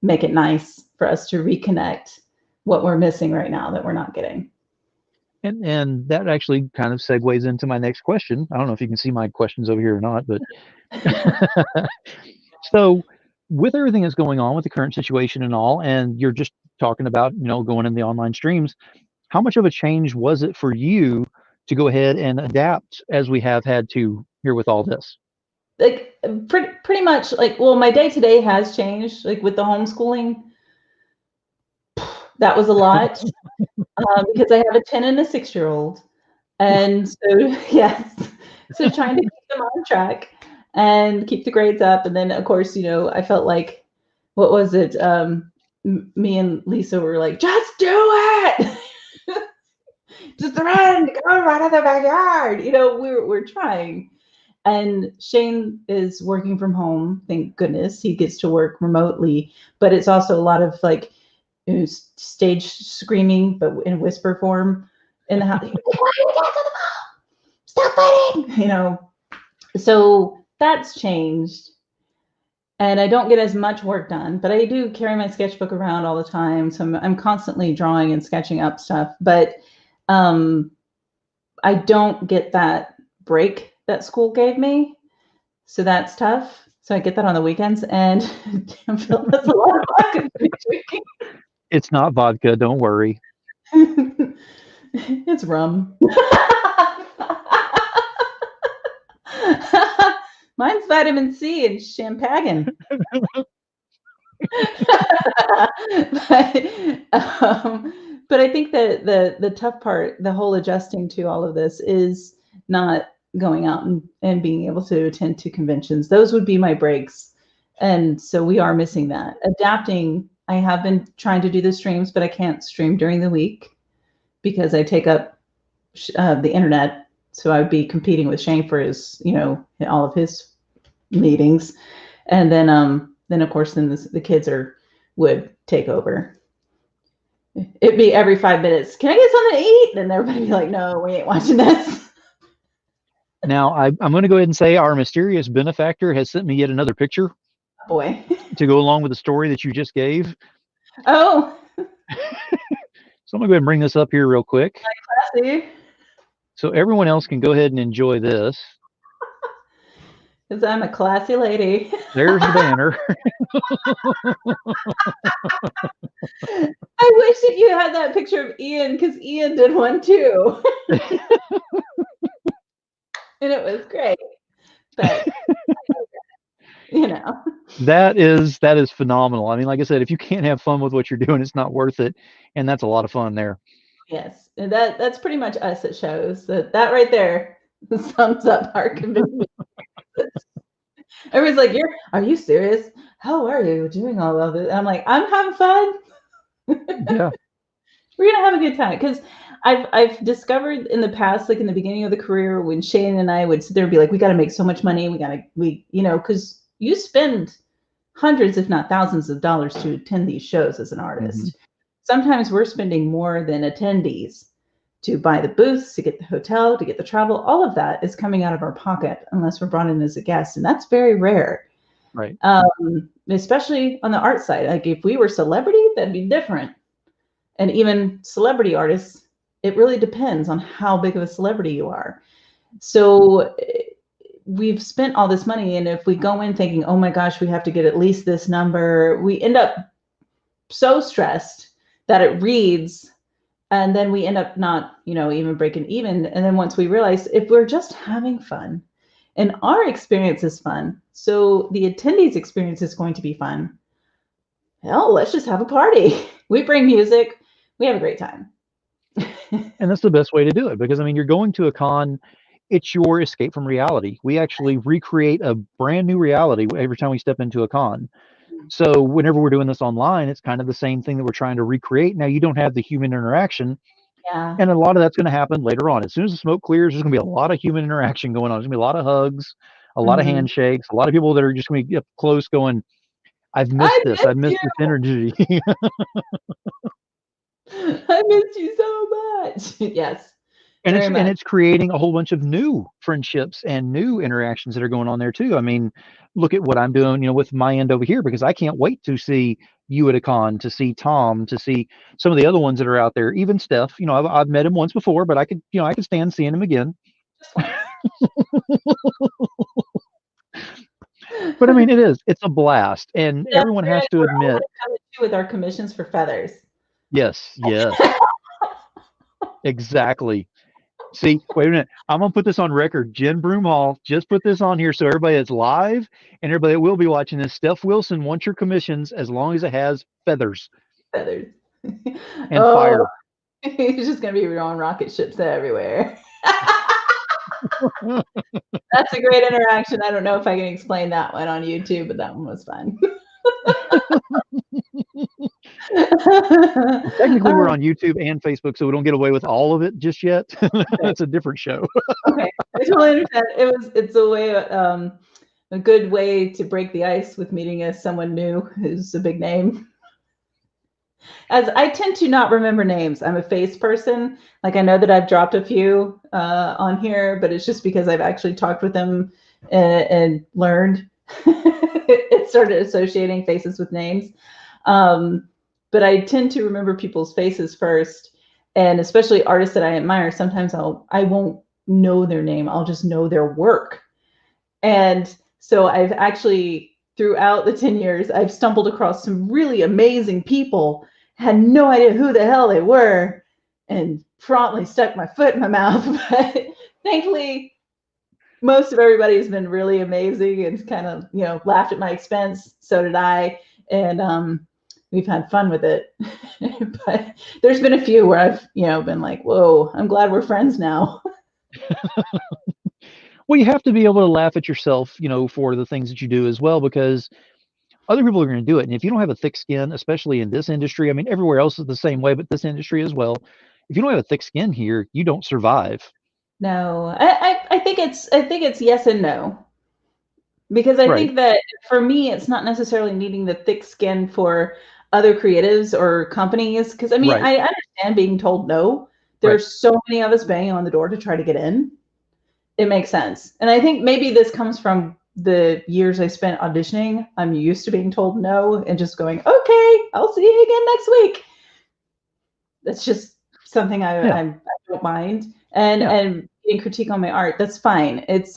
make it nice for us to reconnect what we're missing right now that we're not getting. And that actually kind of segues into my next question. I don't know if you can see my questions over here or not, but so with everything that's going on with the current situation and all, and you're just talking about, you know, going in the online streams, how much of a change was it for you to go ahead and adapt as we have had to here with all this? Like pretty much, like, well, my day to day has changed, like with the homeschooling. That was a lot. Because I have a 10 and a 6-year-old. And so, yes, so trying to keep them on track and keep the grades up. And then, of course, you know, I felt like, what was it? me and Lisa were like, just do it. Just run, go run in the backyard. We're trying. And Shane is working from home. Thank goodness he gets to work remotely. But it's also a lot of like stage screaming, but in whisper form in the house. Stop fighting! So that's changed. And I don't get as much work done, but I do carry my sketchbook around all the time. So I'm constantly drawing and sketching up stuff. But I don't get that break that school gave me. So that's tough. So I get that on the weekends, and that's a lot of vodka. It's not vodka, don't worry. It's rum. Mine's vitamin C and champagne. But I think that the tough part, the whole adjusting to all of this, is not going out and being able to attend to conventions. Those would be my breaks. And so we are missing that. Adapting, I have been trying to do the streams, but I can't stream during the week because I take up the internet. So I would be competing with Shane for his, all of his meetings. And then of course, the kids would take over. It'd be every 5 minutes. Can I get something to eat? And everybody would be like, no, we ain't watching this. Now, I'm going to go ahead and say our mysterious benefactor has sent me yet another picture. Boy. To go along with the story that you just gave. Oh. So I'm going to go ahead and bring this up here real quick. Classy. So everyone else can go ahead and enjoy this. Because I'm a classy lady. There's the banner. I wish that you had that picture of Ian, because Ian did one too. And it was great. But that is phenomenal. I mean, like I said, if you can't have fun with what you're doing, it's not worth it. And that's a lot of fun there. Yes. And that's pretty much us at shows. That right there sums up our conviction. Everyone's like, are you serious? How are you doing all of this? And I'm like, I'm having fun. Yeah. We're gonna have a good time. Because I've discovered in the past, like in the beginning of the career, when Shane and I would sit there and be like, we got to make so much money. Because you spend hundreds, if not thousands of dollars to attend these shows as an artist. Mm-hmm. Sometimes we're spending more than attendees to buy the booths, to get the hotel, to get the travel. All of that is coming out of our pocket unless we're brought in as a guest. And that's very rare. Right. Especially on the art side. Like if we were celebrity, that'd be different. And even celebrity artists, it really depends on how big of a celebrity you are. So we've spent all this money, and if we go in thinking, oh my gosh, we have to get at least this number, we end up so stressed that it reads, and then we end up not, even breaking even. And then once we realize, if we're just having fun, and our experience is fun, so the attendees' experience is going to be fun, hell, let's just have a party. We bring music, we have a great time. And that's the best way to do it, because I mean, you're going to a con, it's your escape from reality. We actually recreate a brand new reality every time we step into a con. So whenever we're doing this online, it's kind of the same thing that we're trying to recreate. Now you don't have the human interaction. Yeah. And a lot of that's going to happen later on. As soon as the smoke clears, there's going to be a lot of human interaction going on. There's going to be a lot of hugs, a lot of handshakes, a lot of people that are just going to be up close going, I've missed this. I've missed this energy. I missed you so much. Yes. And it's creating a whole bunch of new friendships and new interactions that are going on there too. I mean, look at what I'm doing, with my end over here, because I can't wait to see you at a con, to see Tom, to see some of the other ones that are out there. Even Steph, I've met him once before, but I could stand seeing him again. But I mean, it's a blast, and everyone has to admit. With our commissions for feathers. Yes. Exactly. See, wait a minute. I'm going to put this on record. Jen Broomall, just put this on here so everybody that's live and everybody that will be watching this. Steph Wilson wants your commissions as long as it has feathers. Feathers. And fire. He's just going to be drawing rocket ships everywhere. That's a great interaction. I don't know if I can explain that one on YouTube, but that one was fun. Technically, we're on YouTube and Facebook, so we don't get away with all of it just yet. That's a different show. Okay, I totally understand. It's a good way to break the ice with meeting someone new who's a big name. As I tend to not remember names. I'm a face person. Like I know that I've dropped a few on here, but it's just because I've actually talked with them and learned. It started associating faces with names. But I tend to remember people's faces first, and especially artists that I admire. Sometimes I won't know their name. I'll just know their work. And so I've actually, throughout the 10 years, I've stumbled across some really amazing people, had no idea who the hell they were, and promptly stuck my foot in my mouth. But thankfully, most of everybody has been really amazing and kind of, laughed at my expense. So did I. And we've had fun with it. But there's been a few where I've, been like, whoa, I'm glad we're friends now. Well, you have to be able to laugh at yourself, for the things that you do as well, because other people are going to do it. And if you don't have a thick skin, especially in this industry, I mean, everywhere else is the same way, but this industry as well. If you don't have a thick skin here, you don't survive. No, I think it's yes and no. Because I Right. think that for me, it's not necessarily needing the thick skin for other creatives or companies. Because I mean, Right. I understand being told no. Right. There's so many of us banging on the door to try to get in. It makes sense. And I think maybe this comes from the years I spent auditioning. I'm used to being told no and just going, okay, I'll see you again next week. That's just something Yeah. I don't mind. And Yeah. and getting critique on my art, that's fine. It's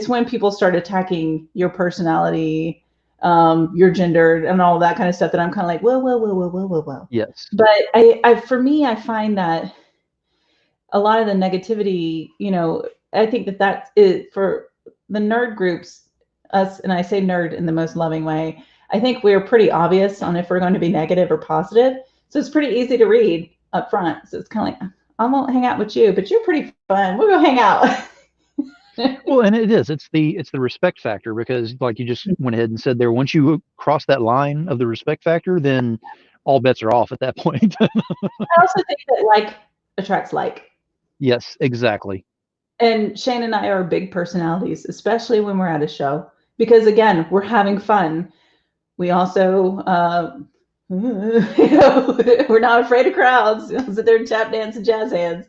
when people start attacking your personality, your gender, and all that kind of stuff that I'm kind of like, whoa. Yes. But for me, I find that a lot of the negativity, I think that is for the nerd groups, us, and I say nerd in the most loving way. I think we're pretty obvious on if we're going to be negative or positive. So it's pretty easy to read up front. So it's kind of like, I won't hang out with you, but you're pretty fun. We'll go hang out. Well, and it is. It's the respect factor, because like you just went ahead and said there, once you cross that line of the respect factor, then all bets are off at that point. I also think that like attracts like. Yes, exactly. And Shane and I are big personalities, especially when we're at a show, because again, we're having fun. We also, we're not afraid of crowds. Sit there and tap dance and jazz hands.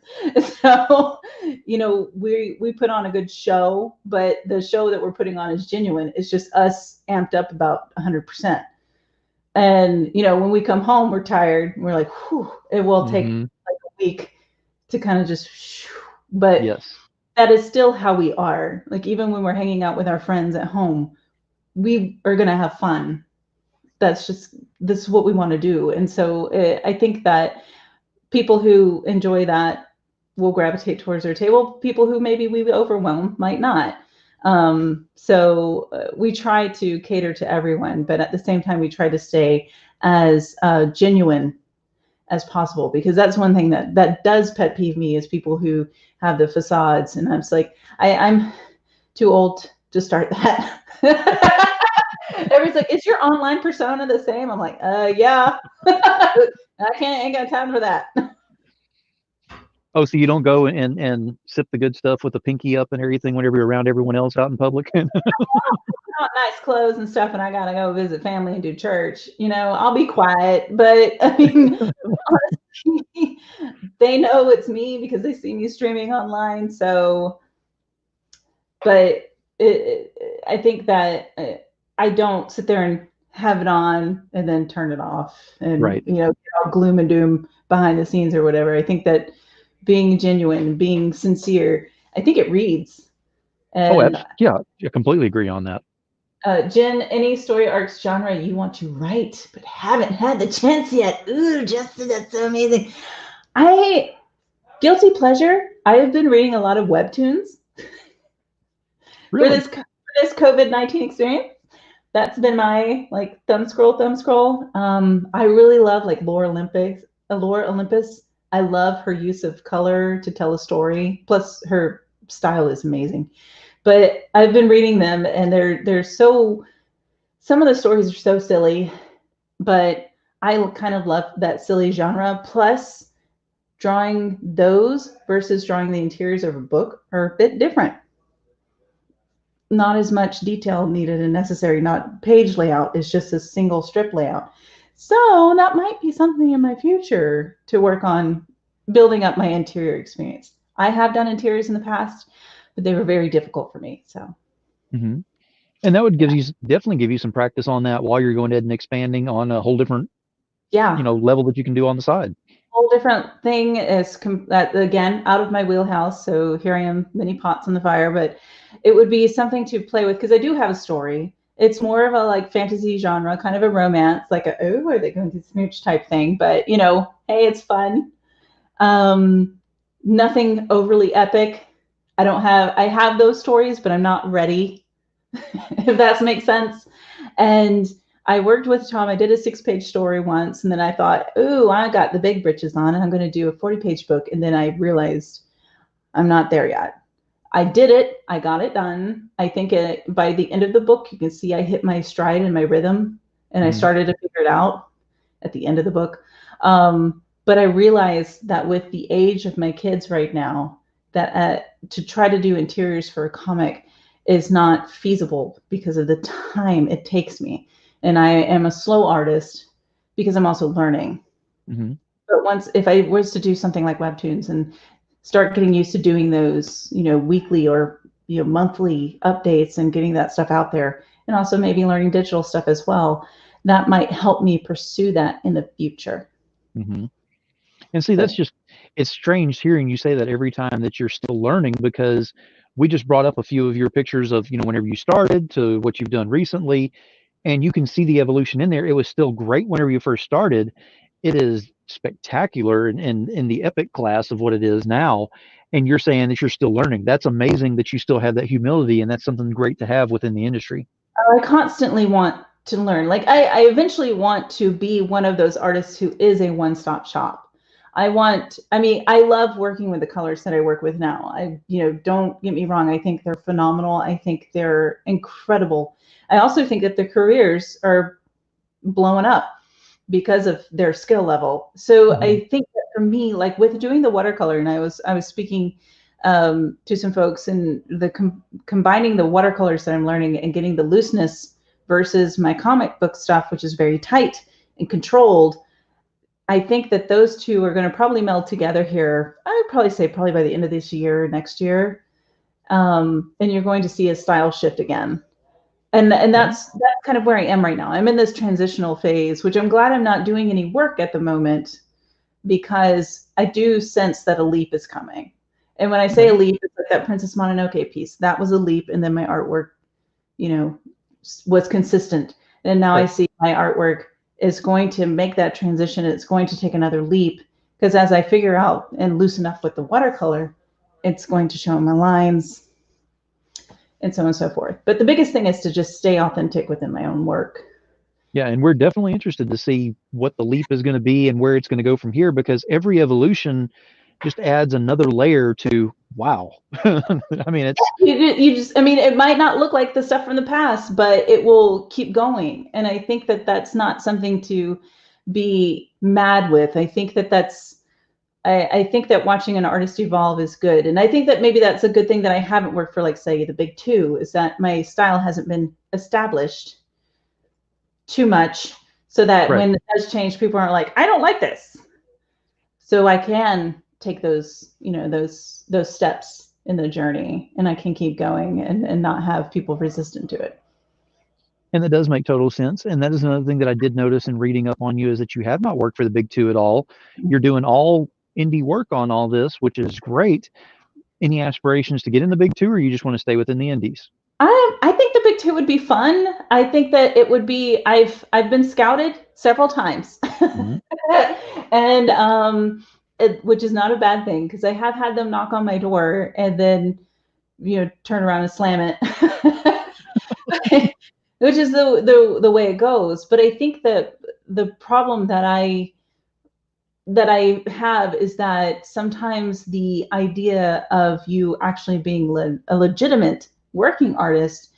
So, we put on a good show, but the show that we're putting on is genuine. It's just us amped up about 100%. And when we come home, we're tired. We're like, whew, it will take Hmm. like a week to kind of just, but Yes. that is still how we are. Like even when we're hanging out with our friends at home, we are gonna have fun. This is what we want to do. And so I think that people who enjoy that will gravitate towards our table. People who maybe we overwhelm might not. So we try to cater to everyone, but at the same time, we try to stay as genuine as possible, because that's one thing that does pet peeve me is people who have the facades. And I'm just like, I'm too old to start that. Everyone's like, is your online persona the same? I'm like, yeah. Ain't got time for that. Oh, so you don't go and sip the good stuff with the pinky up and everything whenever you're around everyone else out in public? Not nice clothes and stuff, and I gotta go visit family and do church. I'll be quiet, but I mean, honestly, they know it's me because they see me streaming online. So, but I think that I don't sit there and have it on and then turn it off and Right. get all gloom and doom behind the scenes or whatever. I think that being genuine, being sincere, I think it reads. Oh, And yeah, I completely agree on that. Jen, any story arcs genre you want to write but haven't had the chance yet? Ooh, Justin, that's so amazing. Guilty pleasure. I have been reading a lot of webtoons for Really? this COVID-19 experience. That's been my like thumb scroll. I really love like Lore Olympus. I love her use of color to tell a story. Plus, her style is amazing. But I've been reading them, and they're so. Some of the stories are so silly, but I kind of love that silly genre. Plus, drawing those versus drawing the interiors of a book are a bit different. Not as much detail needed and necessary, not page layout, it's just a single strip layout. So that might be something in my future to work on, building up my interior experience. I have done interiors in the past, but they were very difficult for me. So Mm-hmm. And that would definitely give you some practice on that while you're going ahead and expanding on a whole different, yeah, level that you can do on the side. whole different thing is that, again, out of my wheelhouse. So here I am, many pots on the fire, but it would be something to play with because I do have a story. It's more of a like fantasy genre, kind of a romance, like a, oh, are they going to smooch type thing? But hey, it's fun. Nothing overly epic. I have those stories, but I'm not ready, if that makes sense. And I worked with Tom. I did a 6-page story once, and then I thought, ooh, I got the big britches on, and I'm going to do a 40-page book. And then I realized I'm not there yet. I did it. I got it done. I think by the end of the book, you can see I hit my stride and my rhythm, and I started to figure it out at the end of the book. But I realized that with the age of my kids right now, that to try to do interiors for a comic is not feasible because of the time it takes me. And I am a slow artist because I'm also learning. Mm-hmm. But if I was to do something like webtoons and start getting used to doing those, weekly or monthly updates and getting that stuff out there, and also maybe learning digital stuff as well, that might help me pursue that in the future. Mm-hmm. And see, it's strange hearing you say that every time that you're still learning, because we just brought up a few of your pictures of, whenever you started to what you've done recently, and you can see the evolution in there. It was still great whenever you first started. It is spectacular in the epic class of what it is now. And you're saying that you're still learning. That's amazing that you still have that humility, and that's something great to have within the industry. I constantly want to learn. Like I eventually want to be one of those artists who is a one-stop shop. I love working with the colors that I work with now. Don't get me wrong. I think they're phenomenal. I think they're incredible. I also think that their careers are blowing up because of their skill level. So I think that for me, like with doing the watercolor, and I was speaking to some folks, and combining the watercolors that I'm learning and getting the looseness versus my comic book stuff, which is very tight and controlled. I think that those two are going to probably meld together here. I would probably say by the end of this year, next year. And you're going to see a style shift again. And that's kind of where I am right now. I'm in this transitional phase, which I'm glad I'm not doing any work at the moment, because I do sense that a leap is coming. And when I say a leap, it's like that Princess Mononoke piece. That was a leap, and then my artwork, was consistent. And now I see my artwork is going to make that transition. It's going to take another leap, because as I figure out and loosen up with the watercolor, it's going to show my lines and so on and so forth. But the biggest thing is to just stay authentic within my own work. Yeah, and we're definitely interested to see what the leap is going to be and where it's going to go from here, because every evolution just adds another layer to wow. I mean, it might not look like the stuff from the past, but it will keep going. And I think that that's not something to be mad with. I think that I think that watching an artist evolve is good. And I think that maybe that's a good thing that I haven't worked for, like, say, the big two, is that my style hasn't been established too much, so that when it does change, people aren't like, I don't like this. So I can take those, those steps in the journey, and I can keep going and not have people resistant to it. And that does make total sense. And that is another thing that I did notice in reading up on you, is that you have not worked for the big two at all. You're doing all indie work on all this, which is great. Any aspirations to get in the big two, or you just want to stay within the indies? I think the big two would be fun. I think that it would be, I've been scouted several times, and which is not a bad thing, because I have had them knock on my door and then, turn around and slam it, which is the way it goes. But I think that the problem that I have is that sometimes the idea of you actually being a legitimate working artist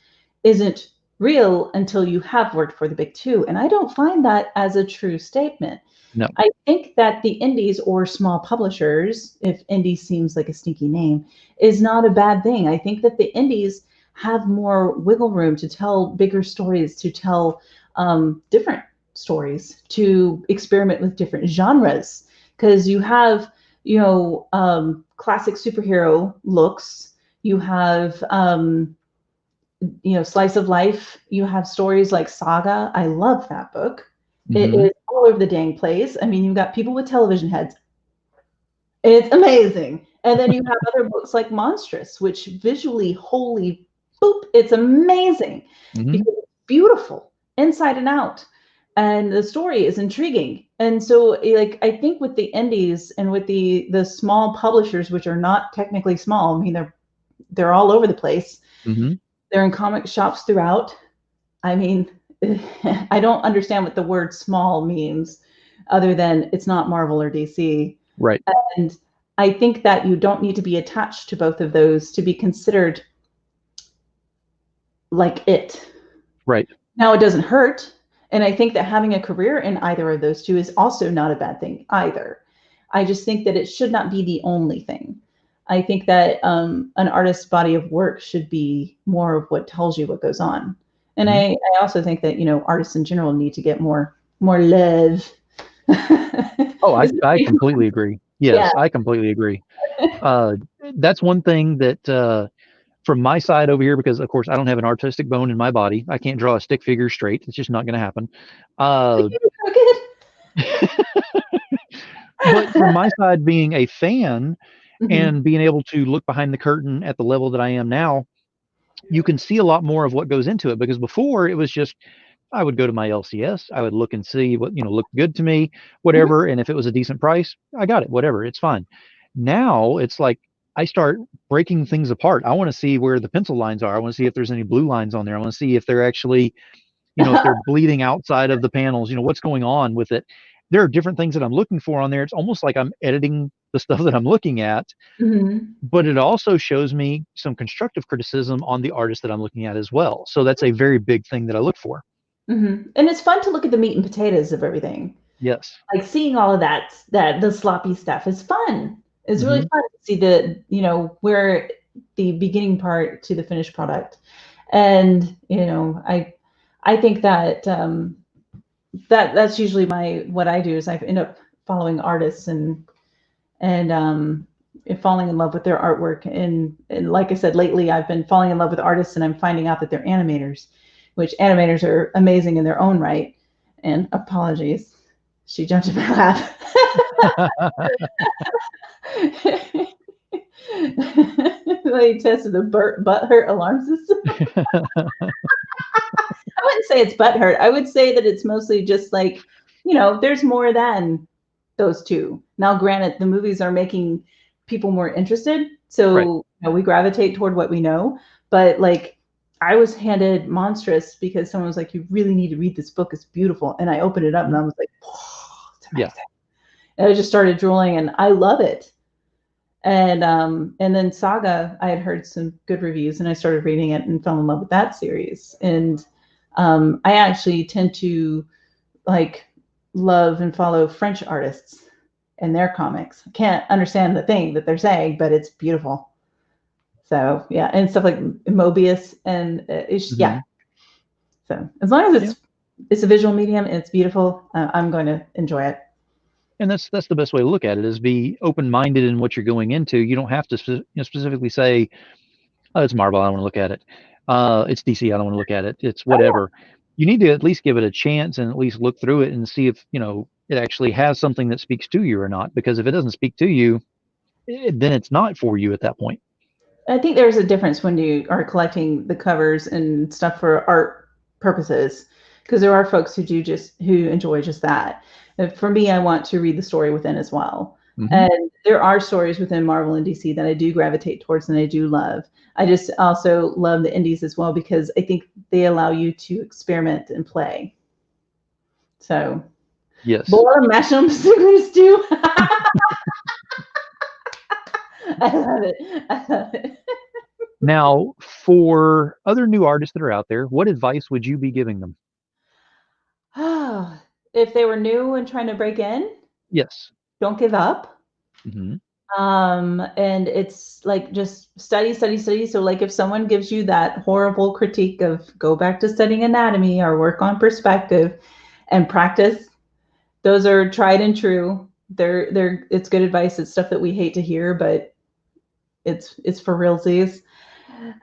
isn't real until you have worked for the big two. And I don't find that as a true statement. No. I think that the indies or small publishers, if indie seems like a sneaky name, is not a bad thing. I think that the indies have more wiggle room to tell bigger stories, to tell different stories, to experiment with different genres. Because you have, classic superhero looks. You have, slice of life. You have stories like Saga. I love that book. It is all over the dang place. I mean, you've got people with television heads. It's amazing. And then you have other books like Monstrous, which visually, holy boop, it's amazing because it's beautiful inside and out. And the story is intriguing. And so, like, I think with the indies and with the small publishers, which are not technically small, I mean, they're all over the place. They're in comic shops throughout. I mean, I don't understand what the word small means other than it's not Marvel or DC. Right. And I think that you don't need to be attached to both of those to be considered like it. Right. Now, it doesn't hurt. And I think that having a career in either of those two is also not a bad thing either. I just think that it should not be the only thing. I think that an artist's body of work should be more of what tells you what goes on. And I also think that, artists in general need to get more love. Oh, I completely agree. Yes, yeah. I completely agree. That's one thing that from my side over here, because of course I don't have an artistic bone in my body. I can't draw a stick figure straight. It's just not going to happen. But from my side, being a fan and being able to look behind the curtain at the level that I am now, you can see a lot more of what goes into it, because before it was just, I would go to my LCS, I would look and see what, looked good to me, whatever. And if it was a decent price, I got it, whatever, it's fine. Now it's like, I start breaking things apart. I want to see where the pencil lines are. I want to see if there's any blue lines on there. I want to see if they're actually, if they're bleeding outside of the panels, what's going on with it. There are different things that I'm looking for on there. It's almost like I'm editing the stuff that I'm looking at, but it also shows me some constructive criticism on the artist that I'm looking at as well. So that's a very big thing that I look for. And it's fun to look at the meat and potatoes of everything. Yes. Like seeing all of that the sloppy stuff is fun. It's really fun to see where the beginning part to the finished product. And, I think that that's usually what I do is I end up following artists and falling in love with their artwork. And like I said, lately I've been falling in love with artists, and I'm finding out that they're animators, which animators are amazing in their own right. And apologies, she jumped in my lap. They tested the butt hurt alarm system. I wouldn't say it's butt hurt. I would say that it's mostly just like, there's more than those two. Now, granted, the movies are making people more interested, so we gravitate toward what we know. But like, I was handed Monstrous because someone was like, "You really need to read this book. It's beautiful." And I opened it up, and I was like, "Oh, it's amazing." Yeah. And I just started drooling, and I love it. And then Saga, I had heard some good reviews, and I started reading it and fell in love with that series. And I actually tend to love and follow French artists and their comics. I can't understand the thing that they're saying, but it's beautiful. So yeah, and stuff like Mobius, and it's yeah. So as long as it's a visual medium and it's beautiful, I'm going to enjoy it. And that's the best way to look at it, is be open-minded in what you're going into. You don't have to specifically say, "Oh, it's Marvel, I don't want to look at it. It's DC, I don't want to look at it. It's whatever." Oh, yeah. You need to at least give it a chance and at least look through it and see if it actually has something that speaks to you or not. Because if it doesn't speak to you, then it's not for you at that point. I think there's a difference when you are collecting the covers and stuff for art purposes, because there are folks who enjoy just that. For me, I want to read the story within as well. And there are stories within Marvel and DC that I do gravitate towards and I do love. I just also love the indies as well, because I think they allow you to experiment and play. So, yes. Boil and mash them stew. I love it. Now, for other new artists that are out there, what advice would you be giving them? If they were new and trying to break in, Yes. don't give up. Hmm. And it's like just study, study, study. So like if someone gives you that horrible critique of go back to studying anatomy or work on perspective and practice, those are tried and true. It's good advice. It's stuff that we hate to hear, but it's for realsies.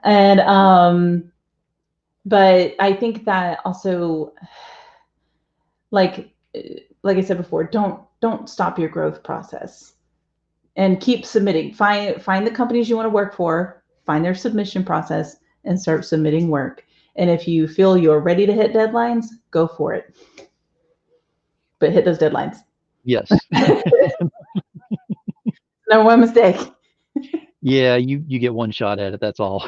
And but I think that also, like like I said before, don't stop your growth process and keep submitting. Find the companies you want to work for, find their submission process, and start submitting work. And if you feel you're ready to hit deadlines, go for it. But hit those deadlines. Yes. Number one mistake. Yeah, you get one shot at it. That's all.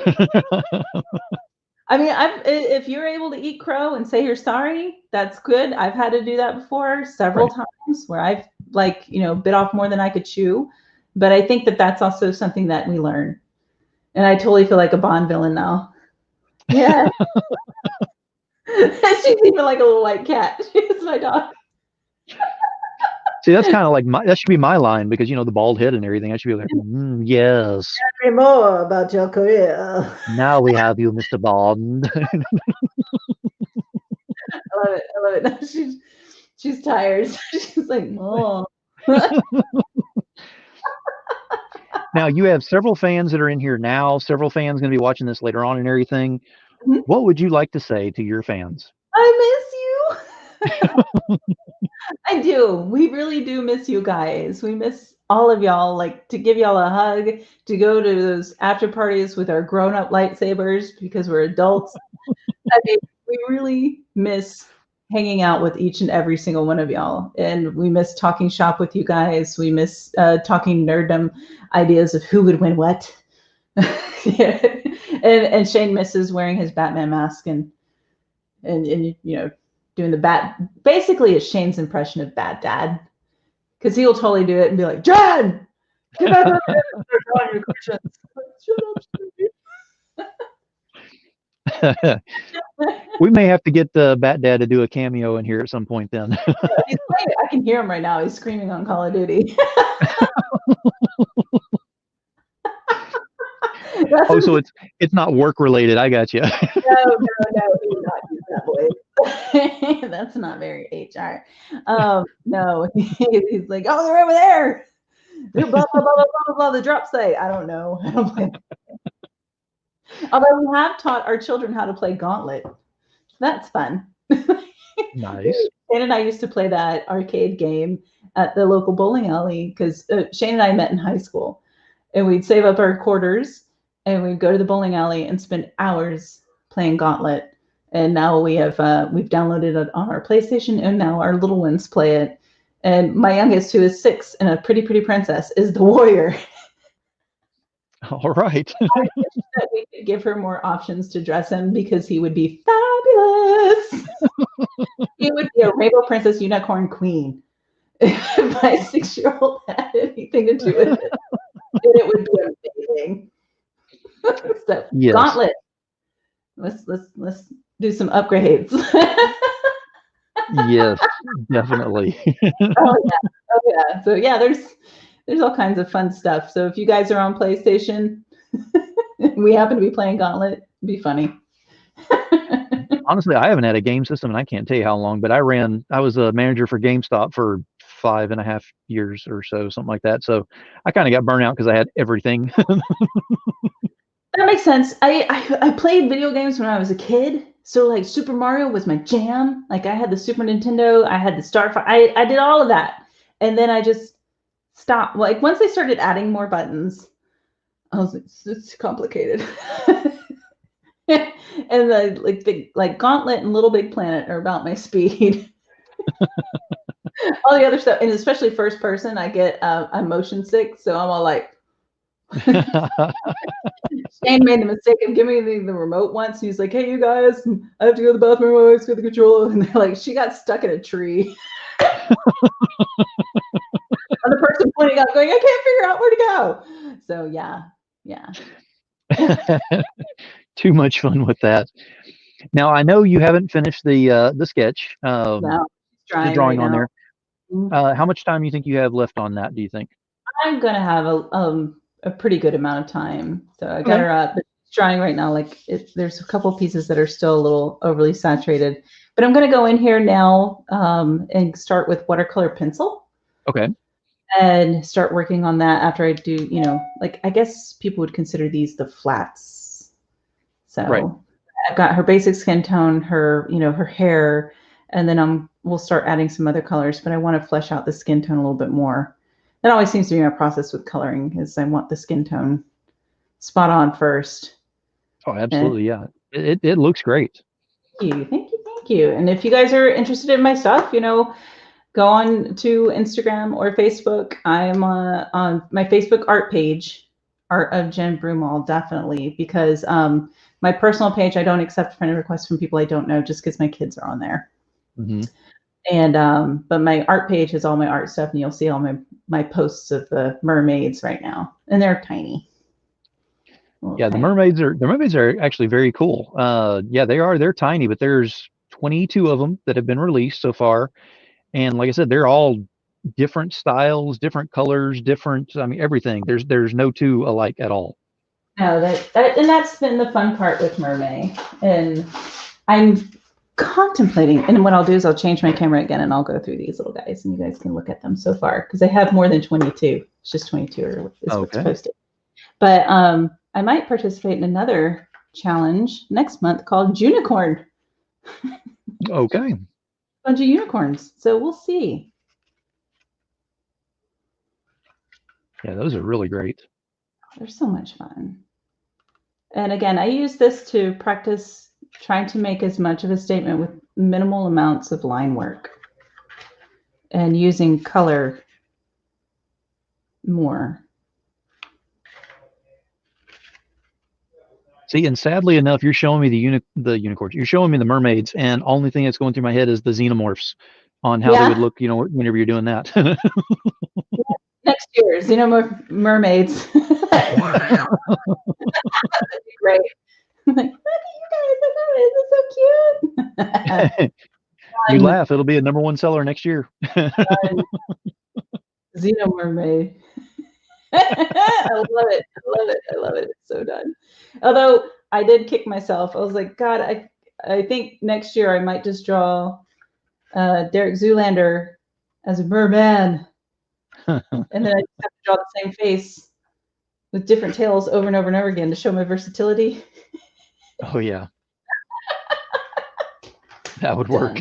I mean, if you're able to eat crow and say you're sorry, that's good. I've had to do that before several Right. times where I've bit off more than I could chew. But I think that that's also something that we learn. And I totally feel like a Bond villain now. Yeah. She's even like a little white cat. She's my dog. See, that's kind of like that should be my line because the bald head and everything. I should be like, yes. Tell me more about your career. Now we have you, Mr. Bond. I love it. I love it. No, she's tired. She's like, oh. Now you have several fans that are in here now. Several fans going to be watching this later on and everything. Mhm. What would you like to say to your fans? I miss you. I do. We really do miss you guys. We miss all of y'all. Like to give y'all a hug, to go to those after parties with our grown-up lightsabers because we're adults. I mean, we really miss hanging out with each and every single one of y'all. And we miss talking shop with you guys. We miss talking nerddom ideas of who would win what. Yeah. And Shane misses wearing his Batman mask and doing the basically it's Shane's impression of Bad Dad. Because he'll totally do it and be like, Jen, get back over there and start drawing your questions. Shut up. We may have to get Bat Dad to do a cameo in here at some point then. I can hear him right now. He's screaming on Call of Duty. Oh, so it's not work related. I got you. No, he's not using that voice. That's not very HR. No, he's like, oh, they're over there. They're blah blah blah blah blah blah. The drop site. I don't know. I don't play. Although we have taught our children how to play Gauntlet. That's fun. Nice. Shane and I used to play that arcade game at the local bowling alley because Shane and I met in high school, and we'd save up our quarters and we'd go to the bowling alley and spend hours playing Gauntlet. And now we've downloaded it on our PlayStation, and now our little ones play it. And my youngest, who is 6 and a pretty princess, is the warrior. All right. I wish that we could give her more options to dress him because he would be fabulous. He would be a Rainbow Princess Unicorn Queen. If my 6-year-old had anything to do with it, and it would be amazing. So, Yes. Gauntlet. Let's do some upgrades. Yes, definitely. Oh yeah. So yeah, there's all kinds of fun stuff. So if you guys are on PlayStation, we happen to be playing Gauntlet, it'd be funny. Honestly, I haven't had a game system, and I can't tell you how long. But I was a manager for GameStop for 5.5 years or so, something like that. So I kind of got burnt out because I had everything. That makes sense. I played video games when I was a kid. So like Super Mario was my jam. Like I had the Super Nintendo, I had the Starfire. I did all of that. And then I just stopped. Like once they started adding more buttons, I was like, it's complicated. And like Gauntlet and Little Big Planet are about my speed. All the other stuff, and especially first person, I'm motion sick, so I'm all like, Shane made the mistake of giving me the remote once. He's like, hey, you guys, I have to go to the bathroom. My wife's got the controller. And they're like, she got stuck in a tree. And the person pointing out going, I can't figure out where to go. So yeah. Too much fun with that. Now I know you haven't finished the sketch, No, it's the drying right drawing on now. there. How much time do you think you have left on that? Do you think? I'm gonna have a pretty good amount of time. So I got Okay. her up. It's drying right now. Like there's a couple pieces that are still a little overly saturated, but I'm gonna go in here now and start with watercolor pencil Okay. and start working on that after I do. Like I guess people would consider these the flats. Right. So I've got her basic skin tone, her hair, and then we'll start adding some other colors. But I want to flesh out the skin tone a little bit more. That always seems to be my process with coloring is I want the skin tone spot on first. Oh, And absolutely. Yeah. It looks great. thank you. And if you guys are interested in my stuff, go on to Instagram or Facebook. I'm on my Facebook art page, Art of Jen Broomall, definitely, because my personal page, I don't accept friend requests from people I don't know just because my kids are on there. Mm-hmm. And but my art page has all my art stuff, and you'll see all my posts of the mermaids right now, and they're tiny. Yeah, the mermaids are actually very cool. Yeah, they are. They're tiny, but there's 22 of them that have been released so far, and like I said, they're all different styles, different colors, different. I mean, everything. There's no two alike at all. No, and that's been the fun part with Mermaid. And I'm contemplating, and what I'll do is I'll change my camera again and I'll go through these little guys and you guys can look at them so far because I have more than 22. It's just 22 is what's Okay. posted. But I might participate in another challenge next month called Unicorn. Okay. Bunch of unicorns. So we'll see. Yeah, those are really great. They're so much fun. And again, I use this to practice trying to make as much of a statement with minimal amounts of line work and using color more. See, and sadly enough, you're showing me the unicorns. You're showing me the mermaids, and only thing that's going through my head is the xenomorphs on how they would look, whenever you're doing that. Next year, mermaids. That'd be great. Like, look at you guys, look at it, it's so cute. You laugh, it'll be a #1 seller next year. Xenomermaid. I love it. I love it. I love it. It's so done. Although I did kick myself. I was like, God, I think next year I might just draw Derek Zoolander as a merman. And then I just have to draw the same face with different tails over and over and over again to show my versatility. Oh, yeah. That would work.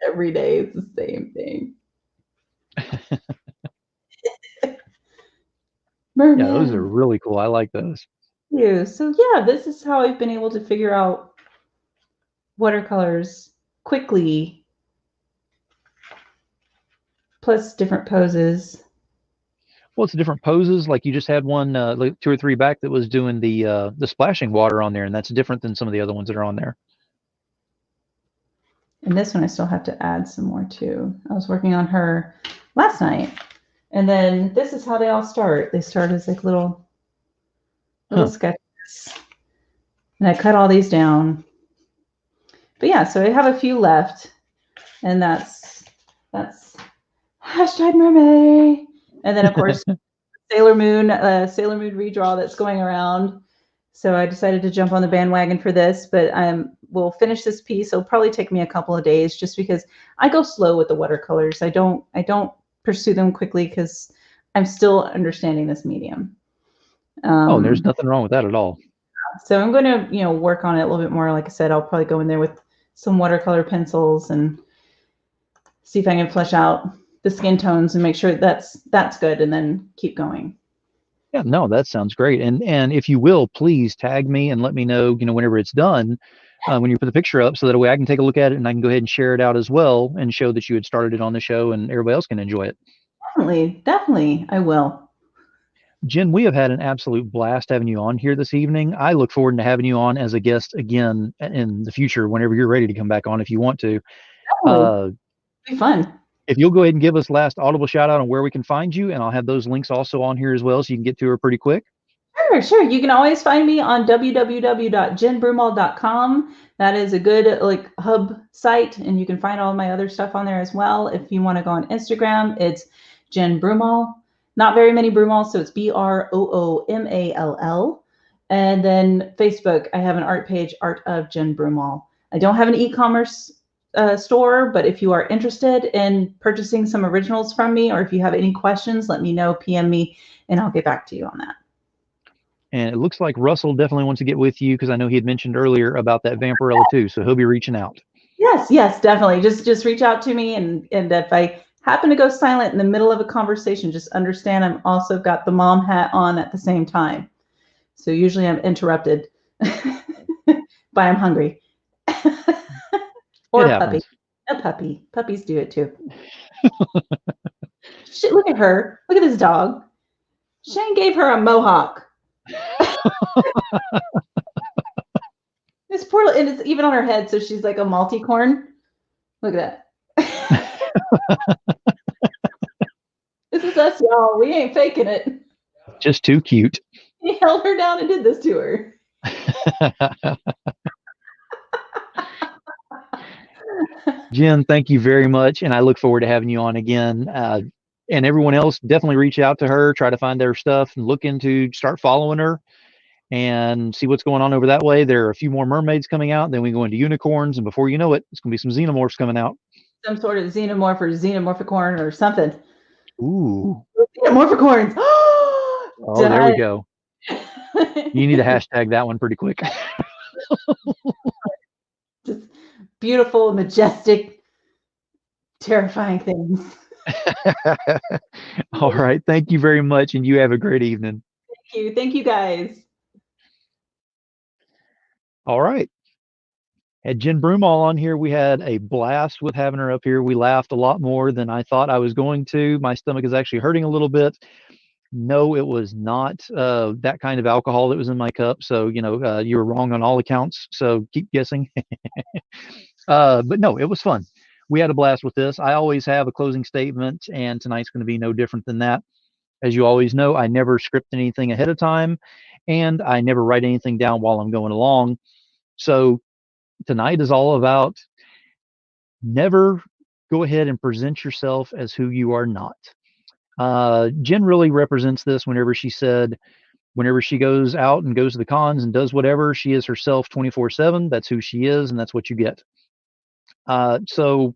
Every day it's the same thing. Merman. Yeah, those are really cool. I like those. Yeah. So yeah, this is how I've been able to figure out watercolors quickly, plus different poses. Well, it's different poses. Like you just had one, like 2 or 3 back that was doing the splashing water on there, and that's different than some of the other ones that are on there. And this one I still have to add some more too. I was working on her last night. And then this is how they all start. They start as like little sketches. And I cut all these down. But yeah, so I have a few left. And that's #mermaid. And then of course Sailor Moon redraw that's going around. So I decided to jump on the bandwagon for this, but we'll finish this piece. It'll probably take me a couple of days just because I go slow with the watercolors. I don't pursue them quickly because I'm still understanding this medium. There's nothing wrong with that at all. So I'm going to, work on it a little bit more. Like I said, I'll probably go in there with some watercolor pencils and see if I can flesh out the skin tones and make sure that's good, and then keep going. Yeah, no, that sounds great. And if you will, please tag me and let me know, whenever it's done, when you put the picture up, so that way I can take a look at it and I can go ahead and share it out as well and show that you had started it on the show and everybody else can enjoy it. Definitely, I will. Jen, we have had an absolute blast having you on here this evening. I look forward to having you on as a guest again in the future, whenever you're ready to come back on, if you want to. Definitely. It'll be fun. If you'll go ahead and give us last audible shout out on where we can find you, and I'll have those links also on here as well, so you can get to her pretty quick. Sure. You can always find me on www.jenbroomall.com. That is a good like hub site, and you can find all my other stuff on there as well. If you want to go on Instagram, it's Jen Broomall. Not very many Broomall, so it's Broomall. And then Facebook, I have an art page, Art of Jen Broomall. I don't have an e-commerce store, but if you are interested in purchasing some originals from me, or if you have any questions, let me know, PM me, and I'll get back to you on that. And it looks like Russell definitely wants to get with you because I know he had mentioned earlier about that Vampirella too. So he'll be reaching out. Yes, definitely. Just reach out to me, and if I happen to go silent in the middle of a conversation, just understand I'm also got the mom hat on at the same time. So usually I'm interrupted by I'm hungry. Or It a puppy. happens. A puppy. Puppies do it too. Shit, look at her. Look at this dog. Shane gave her a mohawk. This poor, and it's even on her head, so she's like a multi-corn. Look at that. This is us, y'all. We ain't faking it. Just too cute. He held her down and did this to her. Jen, thank you very much, and I look forward to having you on again. And everyone else, definitely reach out to her, try to find their stuff, and start following her, and see what's going on over that way. There are a few more mermaids coming out, then we go into unicorns, and before you know it, it's going to be some xenomorphs coming out. Some sort of xenomorph or xenomorphicorn or something. Ooh. Xenomorphicorns. Oh, there we go. You need to hashtag that one pretty quick. Just beautiful, majestic, terrifying things. All right. Thank you very much, and you have a great evening. Thank you. Thank you, guys. All right. Had Jen Broomall on here. We had a blast with having her up here. We laughed a lot more than I thought I was going to. My stomach is actually hurting a little bit. No, it was not that kind of alcohol that was in my cup. So, you were wrong on all accounts. So keep guessing. But no, it was fun. We had a blast with this. I always have a closing statement, and tonight's going to be no different than that. As you always know, I never script anything ahead of time, and I never write anything down while I'm going along. So tonight is all about never go ahead and present yourself as who you are not. Jen really represents this whenever she goes out and goes to the cons and does whatever, she is herself 24/7. That's who she is, and that's what you get. So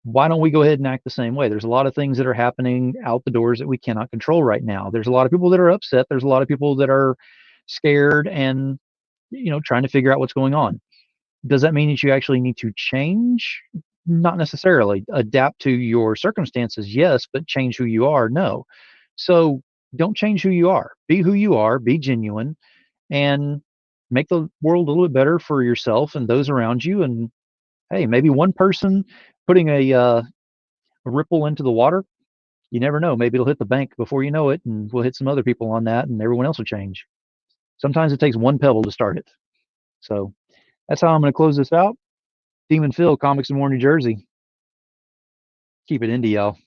why don't we go ahead and act the same way? There's a lot of things that are happening out the doors that we cannot control right now. There's a lot of people that are upset. There's a lot of people that are scared and, trying to figure out what's going on. Does that mean that you actually need to change? Not necessarily. Adapt to your circumstances, yes, but change who you are, no. So don't change who you are. Be who you are, be genuine, and make the world a little bit better for yourself and those around you. And hey, maybe one person putting a ripple into the water, you never know. Maybe it'll hit the bank before you know it, and we'll hit some other people on that, and everyone else will change. Sometimes it takes one pebble to start it. So that's how I'm going to close this out. Demon Phil, Comics in More New Jersey. Keep it indie, y'all.